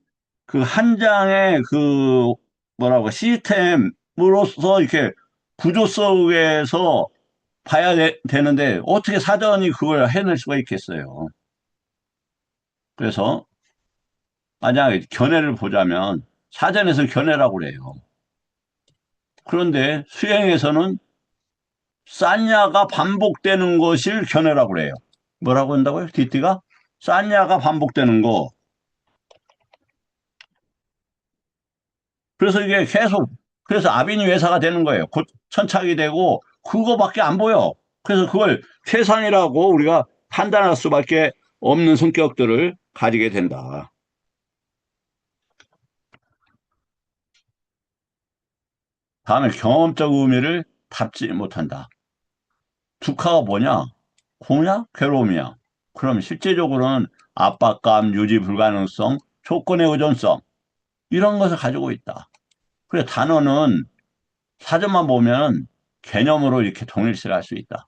그 한 장의 그 뭐라고 시스템으로서 이렇게 구조 속에서 봐야 되는데 어떻게 사전이 그걸 해낼 수가 있겠어요. 그래서 만약에 견해를 보자면 사전에서 견해라고 그래요. 그런데 수행에서는 싼야가 반복되는 것을 견해라고 그래요. 뭐라고 한다고요? 띠띠가? 싼야가 반복되는 거. 그래서 이게 계속, 그래서 아비니 외사가 되는 거예요. 곧 천착이 되고, 그거밖에 안 보여. 그래서 그걸 최상이라고 우리가 판단할 수밖에 없는 성격들을 가지게 된다. 다음에 경험적 의미를 답지 못한다. 두카가 뭐냐? 공약? 괴로움이야. 그럼 실제적으로는 압박감, 유지 불가능성, 조건의 의존성, 이런 것을 가지고 있다. 그래, 단어는 사전만 보면 개념으로 이렇게 동일시할 수 있다.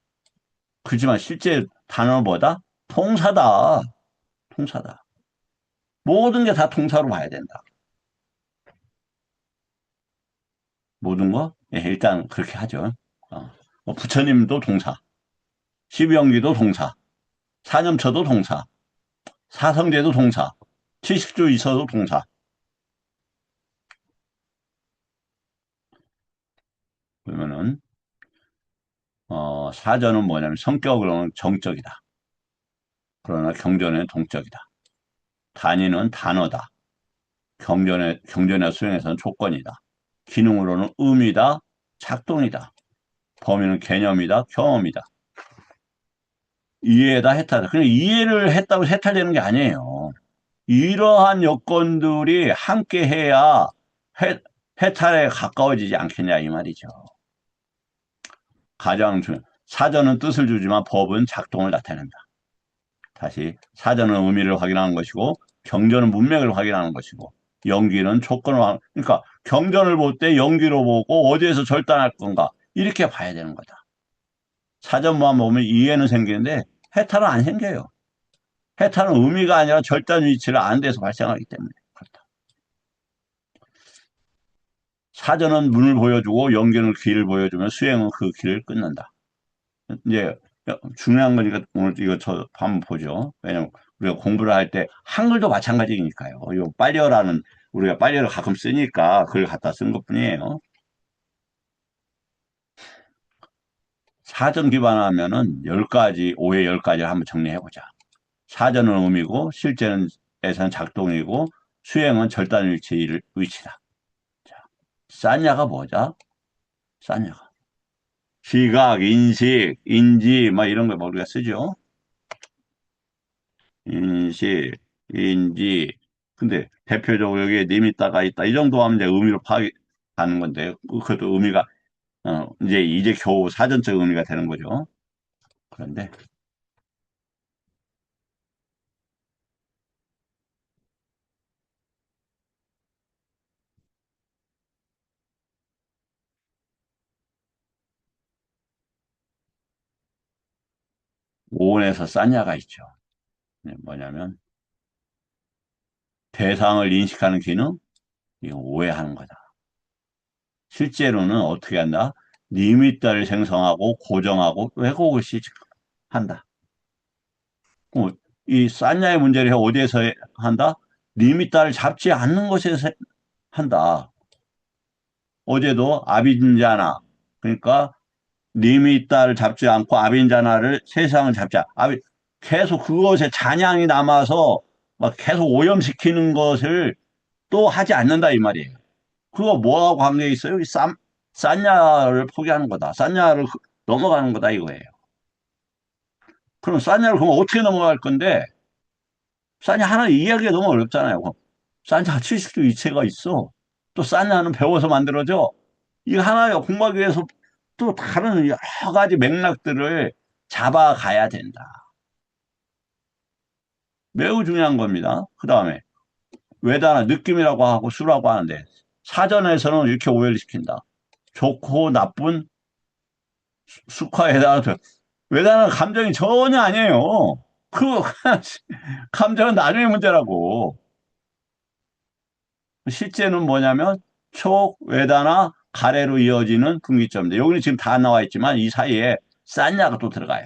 그렇지만 실제 단어는 뭐다? 통사다. 통사다. 모든 게 다 통사로 봐야 된다. 모든 거? 예, 일단 그렇게 하죠. 부처님도 동사, 십영기도 동사, 사념처도 동사, 사성제도 동사, 칠식주 이서도 동사. 사전은 뭐냐면 성격으로는 정적이다. 그러나 경전에는 동적이다. 단위는 단어다. 경전의 수행에서는 조건이다. 기능으로는 의미다, 작동이다. 범위는 개념이다, 경험이다. 이해다, 해탈이다. 그냥 이해를 했다고 해탈되는 게 아니에요. 이러한 여건들이 함께 해야 해, 해탈에 가까워지지 않겠냐 이 말이죠. 가장 중요. 사전은 뜻을 주지만 법은 작동을 나타낸다. 다시 사전은 의미를 확인하는 것이고 경전은 문맥을 확인하는 것이고 연기는 조건을 그러니까 경전을 볼 때 연기로 보고 어디에서 절단할 건가 이렇게 봐야 되는 거다. 사전만 보면 이해는 생기는데 해탈은 안 생겨요. 해탈은 의미가 아니라 절단 위치를 아는 데서 발생하기 때문에 그렇다. 사전은 문을 보여주고 연기는 길을 보여주면 수행은 그 길을 끊는다. 이제 중요한 거니까 오늘 이거 저 한번 보죠. 왜냐면 우리가 공부를 할 때 한글도 마찬가지니까요. 요 빨려라는 우리가 빨려를 가끔 쓰니까 그걸 갖다 쓴 것뿐이에요. 사전 기반하면은 10가지, 오해 10가지를 한번 정리해 보자. 사전은 의미고 실제는 에서는 작동이고 수행은 절단 위치다. 자, 싼야가 뭐죠? 싼야가 시각, 인식, 인지 막 이런 거 우리가 쓰죠. 인식, 인지. 근데 대표적으로 여기에 리미다가 있다. 이 정도 하면 이제 의미로 파악하는 건데, 그것도 의미가, 이제 겨우 사전적 의미가 되는 거죠. 그런데, 오온에서 싼야가 있죠. 뭐냐면, 대상을 인식하는 기능? 이거 오해하는 거다. 실제로는 어떻게 한다? 리미다를 생성하고, 고정하고, 왜곡을 한다. 이 싼야의 문제를 어디에서 한다? 리미다를 잡지 않는 것에서 한다. 어제도 아빈자나 그러니까 리미따를 잡지 않고 아빈자나를 세상을 잡자. 계속 그것에 잔향이 남아서 막 계속 오염시키는 것을 또 하지 않는다 이 말이에요. 그거 뭐하고 관계 있어요? 싼야를 포기하는 거다. 싼야를 넘어가는 거다 이거예요. 그럼 싼야를 그럼 어떻게 넘어갈 건데? 싼야 하나 이해하기가 너무 어렵잖아요. 싼야 70도 이체가 있어. 또 싼야는 배워서 만들어져. 이거 하나 공부하기 위해서 또 다른 여러 가지 맥락들을 잡아가야 된다. 매우 중요한 겁니다. 그 다음에 외다나 느낌이라고 하고 수라고 하는데 사전에서는 이렇게 오해를 시킨다. 좋고 나쁜 수화에다가 외다는 감정이 전혀 아니에요. 그 감정은 나중에 문제라고. 실제는 뭐냐면 촉, 외다나 가래로 이어지는 분기점인데 여기는 지금 다 나와 있지만 이 사이에 싼야가 또 들어가요.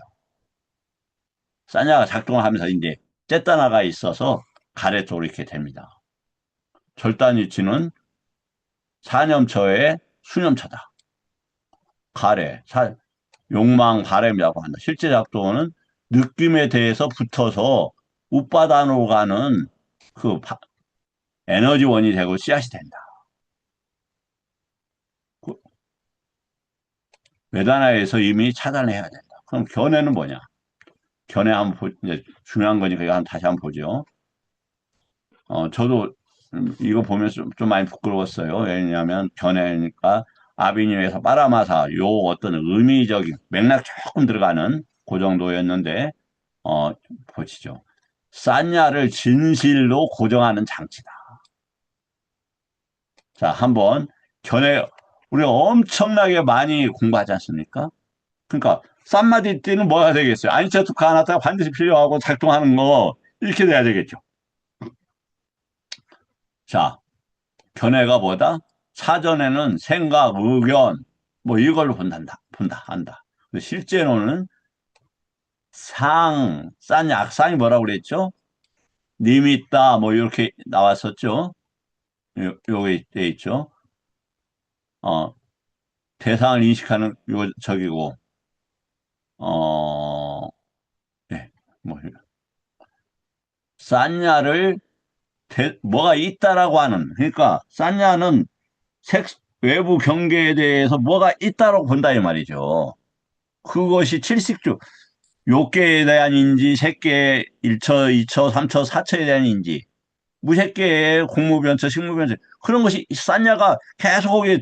사냐가 작동을 하면서 이제 쨌다나가 있어서 가래 쪽으로 이렇게 됩니다. 절단 위치는 사념처의 수념처다. 가래, 욕망 가래라고 한다. 실제 작동은 느낌에 대해서 붙어서 웃바단으로 가는 그 에너지원이 되고 씨앗이 된다. 그 외단화에서 이미 차단을 해야 된다. 그럼 견해는 뭐냐? 견해 한번 이제 중요한 거니까 이거 다시 한번 보죠. 저도 이거 보면서 좀 많이 부끄러웠어요. 왜냐하면 견해니까 아비니에서 빠라마사 요 어떤 의미적인 맥락 조금 들어가는 그 정도였는데 보시죠. 산야를 진실로 고정하는 장치다. 자, 한번 견해 우리가 엄청나게 많이 공부하지 않습니까? 그러니까 산마디띠는 뭐가 되겠어요? 아니체투카 하나가 반드시 필요하고 작동하는 거 이렇게 돼야 되겠죠. 자, 견해가 뭐다? 사전에는 생각, 의견, 뭐 이걸로 한다. 실제로는 싼 뭐라고 그랬죠? 니미따, 뭐 이렇게 나왔었죠? 요게 돼 있죠? 어, 대상을 인식하는 요, 저기고, 어, 네, 뭐, 싼냐를 뭐가 있다라고 하는, 그러니까 싼냐는 색, 외부 경계에 대해서 뭐가 있다라고 본다 이 말이죠. 그것이 칠식주, 요계에 대한 인지, 색계 1처, 2처, 3처, 4처에 대한 인지, 무색계의 공무변처, 식무변처, 그런 것이 싼냐가 계속 거기에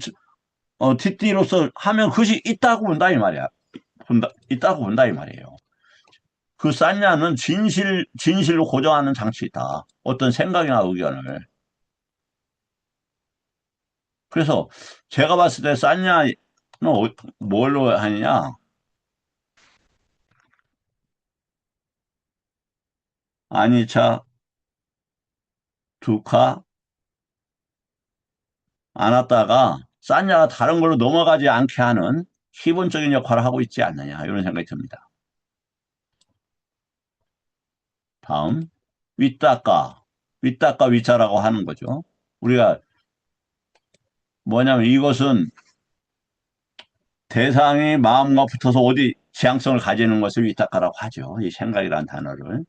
뒷뒤로서 하면 그것이 있다고 본다 이 말이야. 있다고 본다 이 말이에요. 그 싼냐는 진실로 고정하는 장치이다. 어떤 생각이나 의견을. 그래서 제가 봤을 때 싼냐는 뭘로 하느냐? 아니차, 두카, 안 왔다가 싼냐가 다른 걸로 넘어가지 않게 하는 기본적인 역할을 하고 있지 않느냐. 이런 생각이 듭니다. 다음, 윗닦아. 윗닦아 위자라고 하는 거죠. 우리가 뭐냐면 이것은 대상이 마음과 붙어서 어디 지향성을 가지는 것을 윗닦아라고 하죠. 이 생각이라는 단어를.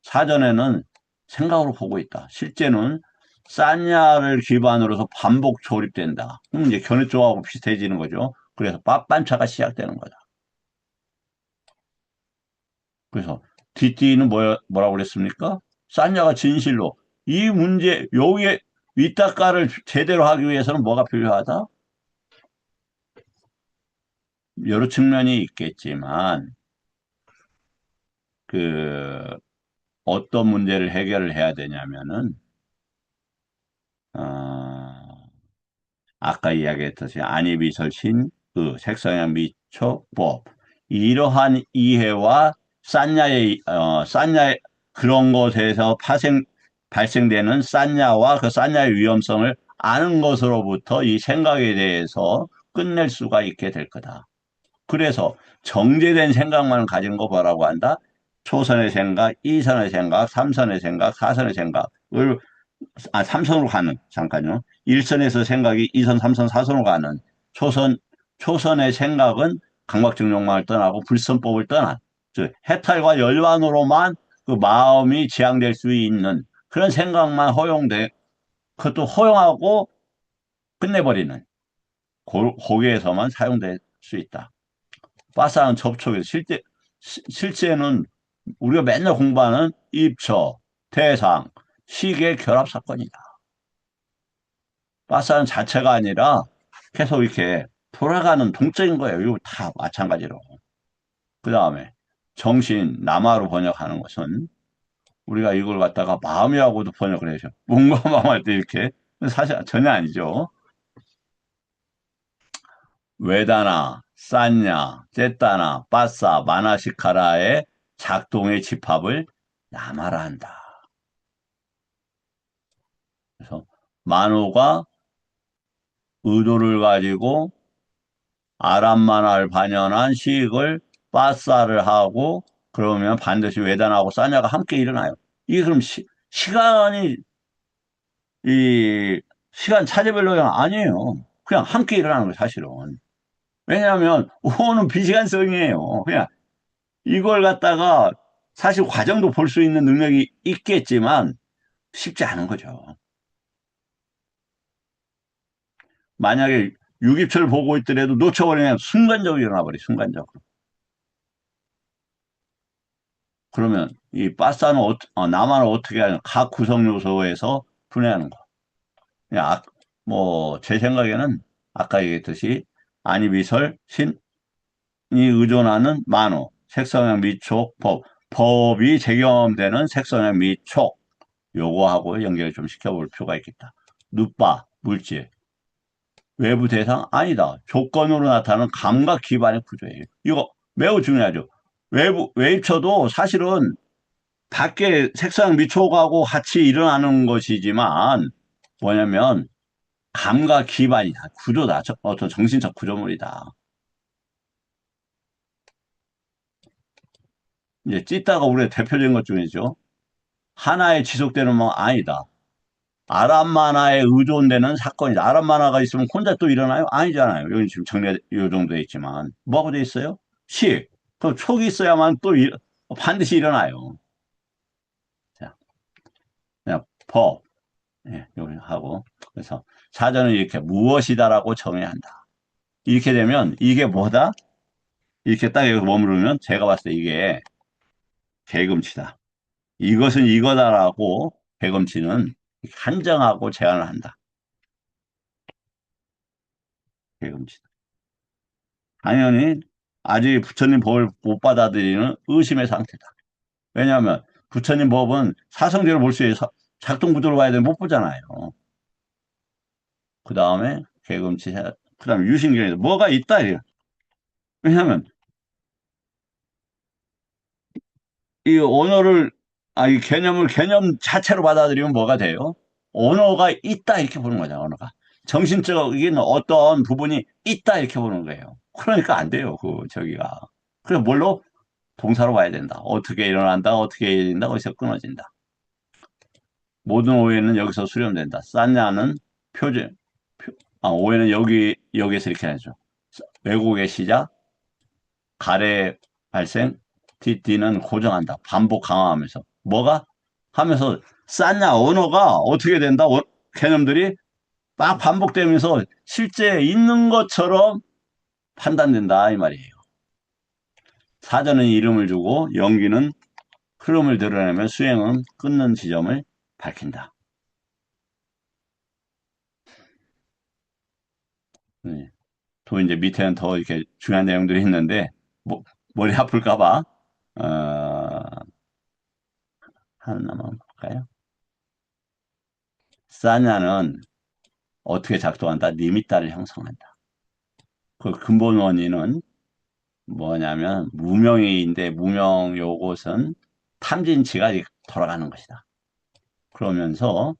사전에는 생각으로 보고 있다. 실제는 싼냐를 기반으로서 반복 조립된다. 그럼 이제 견해 쪽하고 비슷해지는 거죠. 그래서 빤빤차가 시작되는 거다. 그래서 DT는 뭐라고 그랬습니까? 싼냐가 진실로 이 문제 여기에 윗닦아를 제대로 하기 위해서는 뭐가 필요하다? 여러 측면이 있겠지만 그 어떤 문제를 해결을 해야 되냐면은 어, 아까 이야기했듯이 안이비설신, 색성향 미초법 이러한 이해와 싼냐의 그런 것에서 발생되는 싼냐와 그 싼냐의 위험성을 아는 것으로부터 이 생각에 대해서 끝낼 수가 있게 될 거다. 그래서 정제된 생각만 가진 거 뭐라고 한다? 초선의 생각, 이선의 생각, 삼선의 생각, 사선의 생각을 삼선으로 가는, 잠깐요. 일선에서 생각이 이선, 삼선, 사선으로 가는 초선, 초선의 생각은 강박증 욕망을 떠나고 불선법을 떠난, 즉, 해탈과 열반으로만 그 마음이 지향될 수 있는 그런 생각만 허용돼, 그것도 허용하고 끝내버리는, 거기에서만 사용될 수 있다. 파사는 접촉에서 실제는 우리가 맨날 공부하는 입처, 대상, 식의 결합 사건이다. 파사는 자체가 아니라 계속 이렇게 돌아가는 동적인 거예요. 이거 다 마찬가지로. 그 다음에 정신, 남아로 번역하는 것은 우리가 이걸 갖다가 마음이라고도 번역을 해죠. 몸과 마음할 때 이렇게 사실 전혀 아니죠. 외다나, 싼냐, 쨌다나, 빠싸, 마나시카라의 작동의 집합을 남아라 한다. 그래서 만호가 의도를 가지고 아람만화를 반영한 시익을 빠싸를 하고 그러면 반드시 외단하고 싸냐가 함께 일어나요. 이게 그럼 시간이 이 시간 차제별로 아니에요. 그냥 함께 일어나는 거예요, 사실은. 왜냐하면 오는 비시간성이에요. 그냥 이걸 갖다가 사실 과정도 볼 수 있는 능력이 있겠지만 쉽지 않은 거죠. 만약에 유깁초를 보고 있더라도 놓쳐버리면 순간적으로 일어나버려, 순간적으로. 그러면 이 파스타는 나만을 어떻게 하냐. 각 구성 요소에서 분해하는 거. 뭐, 제 생각에는 아까 얘기했듯이 안이비설, 신이 의존하는 만호, 색성향 미촉, 법이 적용되는 색성향 미촉, 요거하고 연결을 좀 시켜볼 필요가 있겠다. 누빠, 물질, 외부 대상 아니다. 조건으로 나타나는 감각 기반의 구조예요. 이거 매우 중요하죠. 외입처도 사실은 밖에 색상 미촉하고 같이 일어나는 것이지만 뭐냐면 감각 기반이다. 구조다. 어떤 정신적 구조물이다. 이제 찢다가 우리의 대표적인 것 중이죠. 하나에 지속되는 뭐 아니다. 아랍 만화에 의존되는 사건이다. 아랍 만화가 있으면 혼자 또 일어나요? 아니잖아요. 여기 지금 정리 요 정도 돼 있지만 뭐하고 돼 있어요? 시. 그 촉이 있어야만 반드시 일어나요. 자, 그냥 법. 예, 여기 하고. 그래서 사전은 이렇게 무엇이다라고 정해야 한다. 이렇게 되면 이게 뭐다? 이렇게 딱 여기 머무르면 제가 봤을 때 이게 개금치다. 이것은 이거다라고 개금치는 한정하고 제한을 한다. 개금치다. 당연히 아직 부처님 법을 못 받아들이는 의심의 상태다. 왜냐하면 부처님 법은 사성제로 볼 수 있어 작동 구조를 봐야 되면 못 보잖아요. 그 다음에 개금치, 그 다음에 유신경에서 뭐가 있다. 이래요. 왜냐하면 이 언어를, 이 개념을 개념 자체로 받아들이면 뭐가 돼요? 언어가 있다 이렇게 보는 거죠, 언어가. 정신적인 어떤 부분이 있다 이렇게 보는 거예요. 그러니까 안 돼요, 저기가. 그래, 뭘로? 동사로 봐야 된다. 어떻게 일어난다, 어떻게 일어난다, 어디서 끊어진다. 모든 오해는 여기서 수렴된다. 쌌냐는 표제, 오해는 여기에서 이렇게 하죠. 왜곡의 시작, 가래 발생, 뒤는 고정한다. 반복 강화하면서. 뭐가? 하면서 쌌냐, 언어가 어떻게 된다? 개념들이 막 반복되면서 실제 있는 것처럼 판단된다. 이 말이에요. 사전은 이름을 주고 연기는 흐름을 드러내면 수행은 끊는 지점을 밝힌다. 네. 또 이제 밑에는 더 이렇게 중요한 내용들이 있는데, 뭐, 머리 아플까봐, 하나만 볼까요? 사냐는 어떻게 작동한다? 니미따를 형성한다. 그 근본 원인은 뭐냐면 무명의인데 무명 요것은 탐진치가 돌아가는 것이다. 그러면서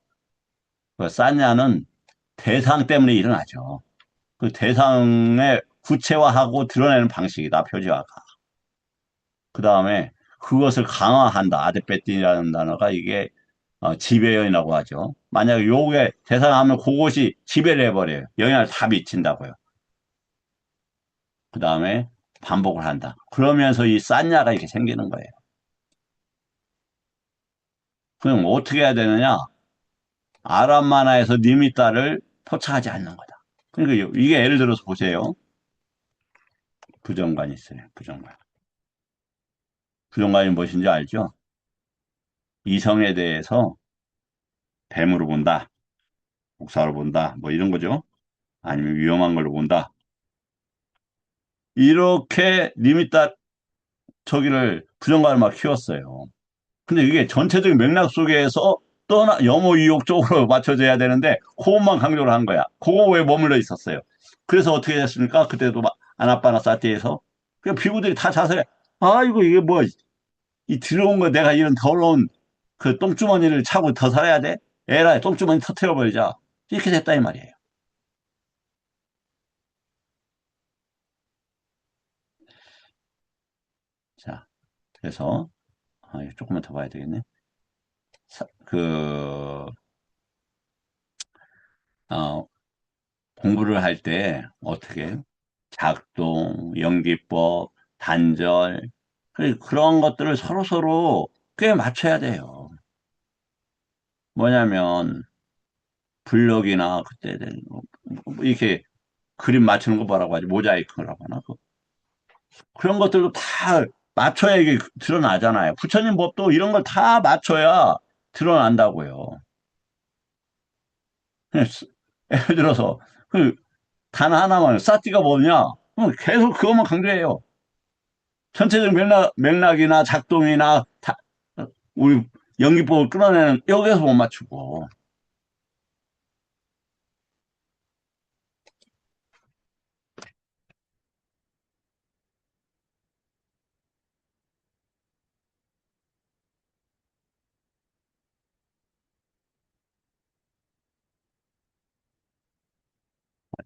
그 사냐는 대상 때문에 일어나죠. 그 대상의 구체화하고 드러내는 방식이다. 표지화가. 그 다음에 그것을 강화한다. 아데페틴이라는 단어가 이게 지배연이라고 하죠. 만약에 요게 대상하면 그것이 지배를 해버려요. 영향을 다 미친다고요. 그 다음에 반복을 한다. 그러면서 이 싼냐가 이렇게 생기는 거예요. 그럼 어떻게 해야 되느냐? 아랍 만화에서 니미따를 포착하지 않는 거다. 그러니까 이게 예를 들어서 보세요. 부정관이 있어요. 부정관. 부정관이 무엇인지 알죠? 이성에 대해서 뱀으로 본다. 목사로 본다. 뭐 이런 거죠. 아니면 위험한 걸로 본다. 이렇게 니미따 저기를 부정관을 막 키웠어요. 근데 이게 전체적인 맥락 속에서 떠나 염호 유혹 쪽으로 맞춰져야 되는데 그것만 강조를 한 거야. 그거 왜 머물러 있었어요. 그래서 어떻게 됐습니까? 그때도 아나빠나 사티에서 그 비구들이 다 자서해. 아이고 이게 뭐 이 들어온 거 내가 이런 더러운 그 똥주머니를 차고 더 살아야 돼? 에라이 똥주머니 터트려 버리자. 이렇게 됐다 이 말이에요. 자, 그래서 이거 조금만 더 봐야 되겠네. 그 어, 공부를 할 때 어떻게 작동, 연기법, 단절 그런 것들을 서로서로 꽤 맞춰야 돼요. 뭐냐면 블럭이나 그때 이렇게 그림 맞추는 거 뭐라고 하지? 모자이크라고 하나? 그런 것들도 다 맞춰야 이게 드러나잖아요. 부처님 법도 이런 걸 다 맞춰야 드러난다고요. 예를 들어서 그 단 하나만 사티가 뭐냐? 계속 그것만 강조해요. 전체적 맥락이나 작동이나 우리 연기법을 끌어내는 여기에서 못 맞추고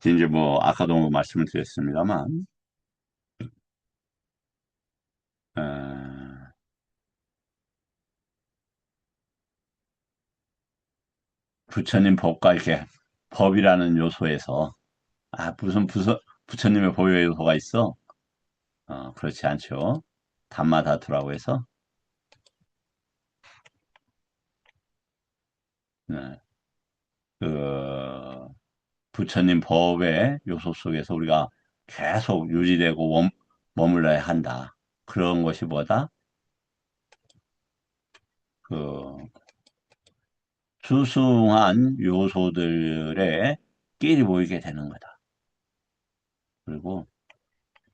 이제 뭐 아까도 말씀을 드렸습니다만 어, 부처님 법과 이렇게 법이라는 요소에서 무슨 부처님의 법의 요소가 있어? 그렇지 않죠. 담마 다투라고 해서. 네. 그 부처님 법의 요소 속에서 우리가 계속 유지되고 머물러야 한다. 그런 것이 뭐다? 그 수승한 요소들에 끼리 모이게 되는 거다. 그리고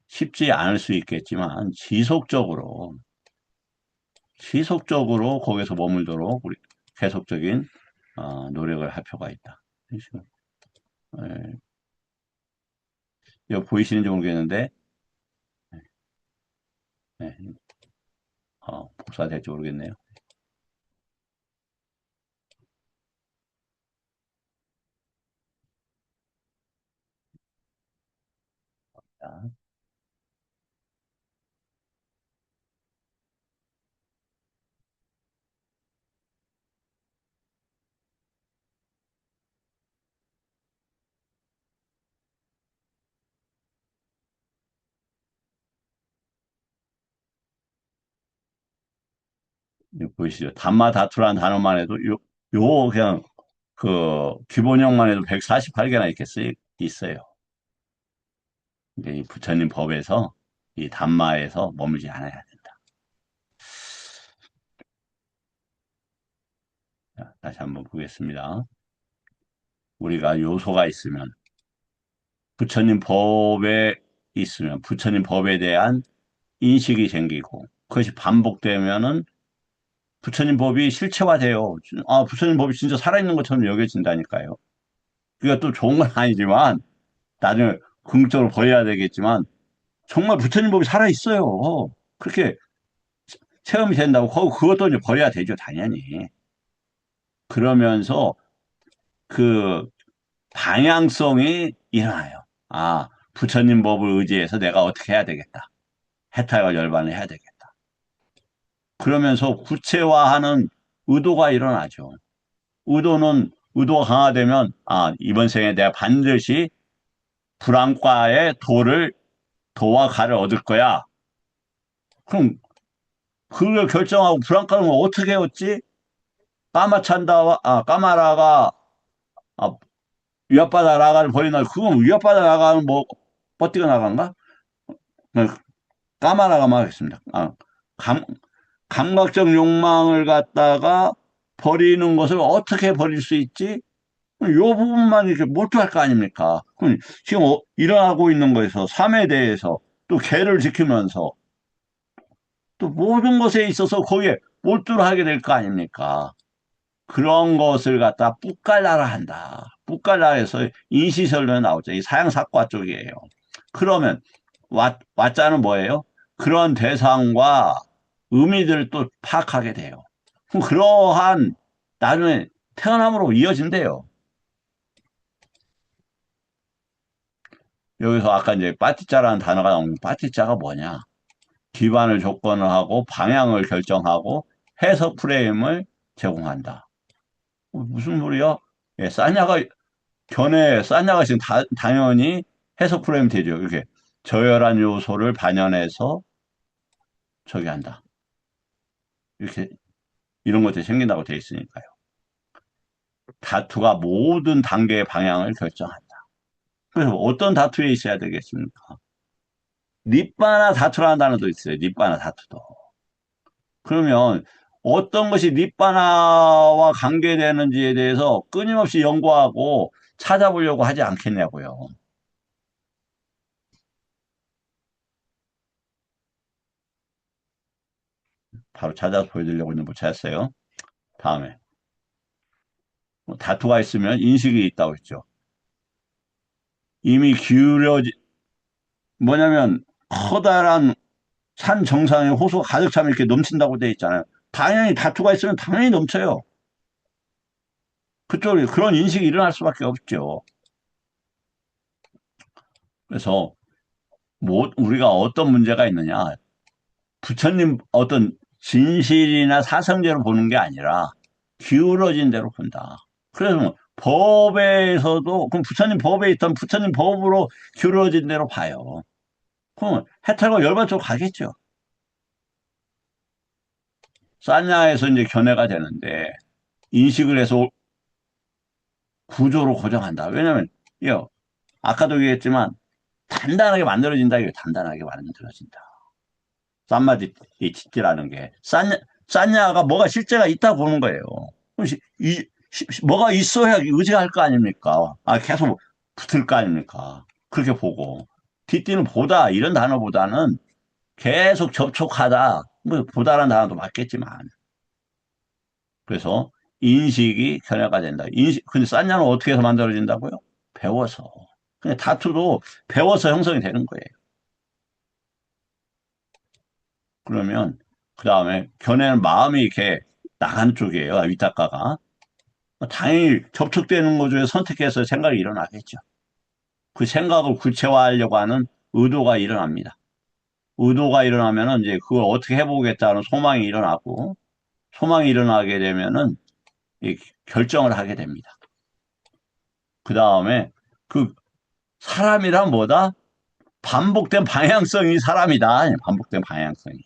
쉽지 않을 수 있겠지만 지속적으로 거기서 머물도록 우리 계속적인 노력을 할 필요가 있다. 예, 이거 보이시는지 모르겠는데 예, 복사될지 모르겠네요. 자, 이거 보이시죠? 담마다투라는 단어만 해도 요 그냥 그 기본형만 해도 148개나 이렇게 있어요. 근데 이 부처님 법에서 이 담마에서 머물지 않아야 된다. 자, 다시 한번 보겠습니다. 우리가 요소가 있으면 부처님 법에 있으면 부처님 법에 대한 인식이 생기고 그것이 반복되면은 부처님 법이 실체화돼요. 부처님 법이 진짜 살아있는 것처럼 여겨진다니까요. 그게 또 좋은 건 아니지만 나중에 궁극적으로 버려야 되겠지만 정말 부처님 법이 살아있어요. 그렇게 체험이 된다고 그것도 이제 버려야 되죠, 당연히. 그러면서 그 방향성이 일어나요. 부처님 법을 의지해서 내가 어떻게 해야 되겠다. 해탈과 열반을 해야 되겠다. 그러면서 구체화하는 의도가 일어나죠. 의도가 강화되면 이번 생에 내가 반드시 불안과의 도와 가를 얻을 거야. 그럼 그걸 결정하고 불안과는 어떻게 얻지? 까마라가 아, 위압받아 나가는 버리나 그건 위압받아 나가는 뭐 뻗디가 나간가? 네, 까마라가만 하겠습니다. 감, 감각적 욕망을 갖다가 버리는 것을 어떻게 버릴 수 있지? 이 부분만 이렇게 몰두할 거 아닙니까? 그럼 지금 일어나고 있는 거에서 삶에 대해서 또 개를 지키면서 또 모든 것에 있어서 거기에 몰두를 하게 될 거 아닙니까? 그런 것을 갖다 뿌깔나라 한다. 뿌깔나라에서 인시설론에 나오죠. 이 사양사과 쪽이에요. 그러면 왓자는 뭐예요? 그런 대상과 의미들을 또 파악하게 돼요. 그럼 그러한 나중에 태어남으로 이어진대요. 여기서 아까 이제 빠티자라는 단어가 나오는 빠티자가 뭐냐? 기반을 조건을 하고 방향을 결정하고 해석 프레임을 제공한다. 무슨 소리야? 예, 사냐가 지금 당연히 해석 프레임 되죠. 이렇게 저열한 요소를 반영해서 저기 한다. 이렇게 이런 것들이 생긴다고 돼 있으니까요. 다투가 모든 단계의 방향을 결정한다. 그래서 어떤 다투에 있어야 되겠습니까? 립바나 다투라는 단어도 있어요. 립바나 다투도. 그러면 어떤 것이 립바나와 관계되는지에 대해서 끊임없이 연구하고 찾아보려고 하지 않겠냐고요. 바로 찾아서 보여드리려고 있는 못 찾았어요. 다음에. 다투가 있으면 인식이 있다고 했죠. 이미 뭐냐면 커다란 산 정상에 호수가 가득 차면 이렇게 넘친다고 돼 있잖아요. 당연히 다투가 있으면 당연히 넘쳐요. 그쪽에 그런 인식이 일어날 수밖에 없죠. 그래서 우리가 어떤 문제가 있느냐. 부처님 어떤 진실이나 사성제로 보는 게 아니라 기울어진 대로 본다. 그래서 뭐 법에서도 그럼 부처님 법에 있던 부처님 법으로 기울어진 대로 봐요. 그럼 해탈과 열반 쪽으로 가겠죠. 산야에서 이제 견해가 되는데 인식을 해서 구조로 고정한다. 왜냐면 이거 아까도 얘기했지만 단단하게 만들어진다. 이게 단단하게 만들어진다. 싼마디 짓기라는 게 싼냐가 뭐가 실제가 있다 보는 거예요. 뭐가 있어야 의지할 거 아닙니까? 아, 계속 붙을 거 아닙니까? 그렇게 보고 뒷띠는 보다 이런 단어보다는 계속 접촉하다 뭐 보다라는 단어도 맞겠지만 그래서 인식이 견해가 된다. 근데 싼냐는 어떻게 해서 만들어진다고요? 배워서. 그냥 다투도 배워서 형성이 되는 거예요. 그러면 그 다음에 견해는 마음이 이렇게 나간 쪽이에요. 위탁가가. 당연히 접촉되는 것 중에 선택해서 생각이 일어나겠죠. 그 생각을 구체화하려고 하는 의도가 일어납니다. 의도가 일어나면은 이제 그걸 어떻게 해보겠다는 소망이 일어나고 소망이 일어나게 되면은 결정을 하게 됩니다. 그 다음에 그 사람이란 뭐다? 반복된 방향성이 사람이다. 반복된 방향성이.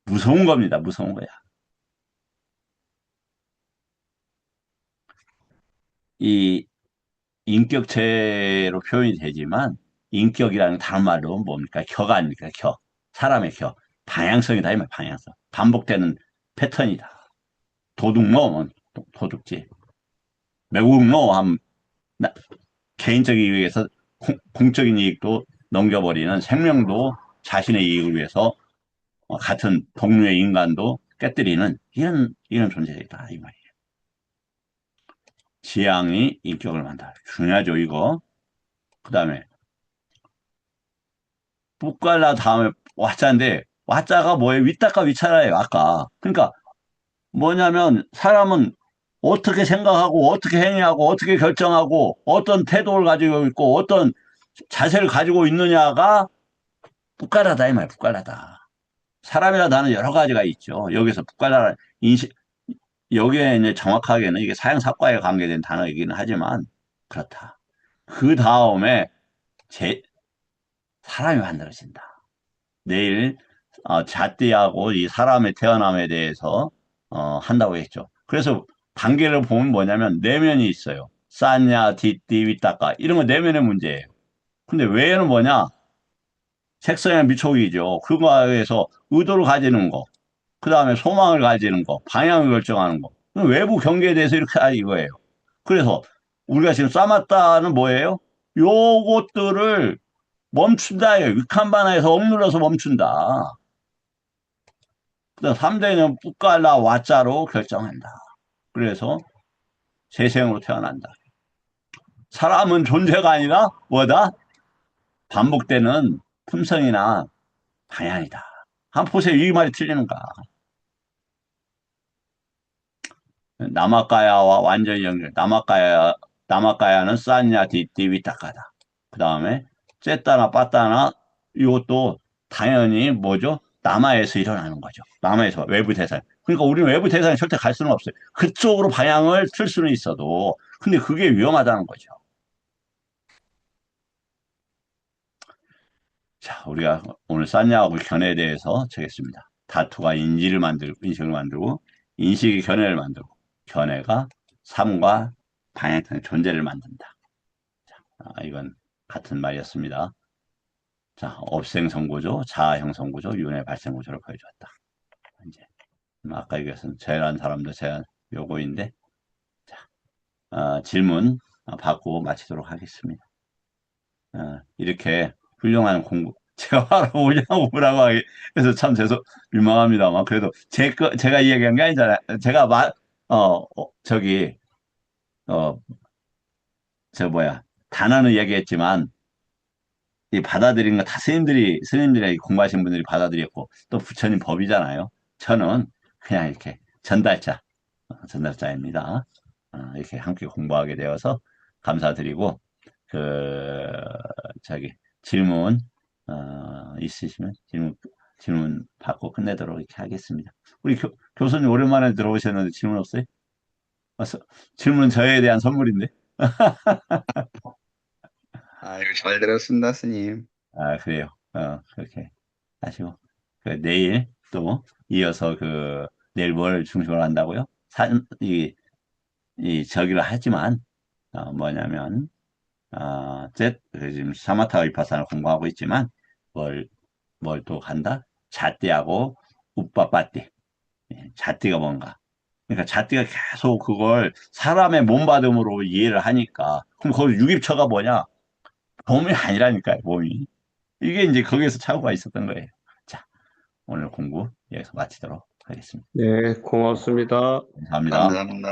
무서운 겁니다. 무서운 거야. 이 인격체로 표현이 되지만 인격이라는 다른 말로 뭡니까? 격가 아닙니까? 격. 사람의 격. 방향성이다. 이 말, 방향성. 반복되는 패턴이다. 도둑놈, 도둑질. 매국노 함, 개인적인 이익에서 공적인 이익도 넘겨버리는 생명도 자신의 이익을 위해서 같은 동료의 인간도 깨뜨리는 이런 존재이다. 이 말이에요. 지향이 인격을 만다. 중요하죠, 이거. 그 다음에 뿌깔라 다음에 와짜인데 와짜가 뭐예요? 윗다가 위차라예요. 아까. 그러니까 뭐냐면 사람은 어떻게 생각하고 어떻게 행위하고 어떻게 결정하고 어떤 태도를 가지고 있고 어떤 자세를 가지고 있느냐가 뿌깔라다 이 말이에요. 뿌깔라다. 사람이라 다는 여러 가지가 있죠. 여기서 뿌깔라 인식 여기에 이제 정확하게는 이게 사형사과에 관계된 단어이기는 하지만 그렇다. 그 다음에 제 사람이 만들어진다. 내일 잣띠하고 이 사람의 태어남에 대해서 한다고 했죠. 그래서 단계를 보면 뭐냐면 내면이 있어요. 싸냐, 뒷띠, 윗닦아 이런 거 내면의 문제예요. 근데 외에는 뭐냐? 색성의 미촉이죠. 그거에서 의도를 가지는 거, 그 다음에 소망을 가지는 거, 방향을 결정하는 거. 외부 경계에 대해서 이렇게 이거예요. 그래서 우리가 지금 싸맞다는 뭐예요? 요것들을 멈춘다예요. 위칸바나에서 억눌러서 멈춘다. 그다음 3대는 뿌깔라 와자로 결정한다. 그래서 재생으로 태어난다. 사람은 존재가 아니라 뭐다? 반복되는 품성이나 방향이다. 한번 보세요. 이 말이 틀리는가? 남아가야와 완전히 연결. 남아가야는 싼냐, 디띠, 위타카다. 그 다음에 쨌다나 빠따나 이것도 당연히 뭐죠? 남아에서 일어나는 거죠. 남아에서 외부 대상. 그러니까 우리는 외부 대상에 절대 갈 수는 없어요. 그쪽으로 방향을 틀 수는 있어도 근데 그게 위험하다는 거죠. 자, 우리가 오늘 싼냐하고 견해에 대해서 정했습니다. 다투가 인식을 만들고, 인식이 견해를 만들고, 견해가 삶과 방향성의 존재를 만든다. 이건 같은 말이었습니다. 자, 업생선구조, 자아형성구조, 윤회 발생구조를 보여주었다. 이제 아까 얘기했던 제한 사람도 제한 요거인데, 자, 질문 받고 마치도록 하겠습니다. 이렇게 훌륭한 공부, 제가 바로 오냐고 뭐라고 해서 참 민망합니다만, 그래도 제가 이야기한 게 아니잖아요. 제가 저기, 어, 단어는 얘기했지만, 이 받아들인 거 다 스님들이 공부하신 분들이 받아들였고, 또 부처님 법이잖아요. 저는 그냥 이렇게 전달자입니다. 이렇게 함께 공부하게 되어서 감사드리고, 그, 저기, 질문, 있으시면 질문 받고 끝내도록 이렇게 하겠습니다. 우리 교수님 오랜만에 들어오셨는데 질문 없어요? 질문은 저에 대한 선물인데. 아이고, 잘 들었습니다, 스님. 아, 그래요. 그렇게 하시고. 내일 또 이어서 내일 뭘 중심으로 한다고요? 저기를 하지만, 뭐냐면, 지금 사마타 위파사를 공부하고 있지만, 뭘, 뭘 또 간다? 자띠하고 우빠빠띠. 자띠가 뭔가. 그러니까 자띠가 계속 그걸 사람의 몸받음으로 이해를 하니까, 그럼 거기 유입처가 뭐냐? 몸이 아니라니까요, 몸이. 이게 이제 거기에서 착오가 있었던 거예요. 자, 오늘 공부 여기서 마치도록 하겠습니다. 네, 고맙습니다. 감사합니다. 감사합니다.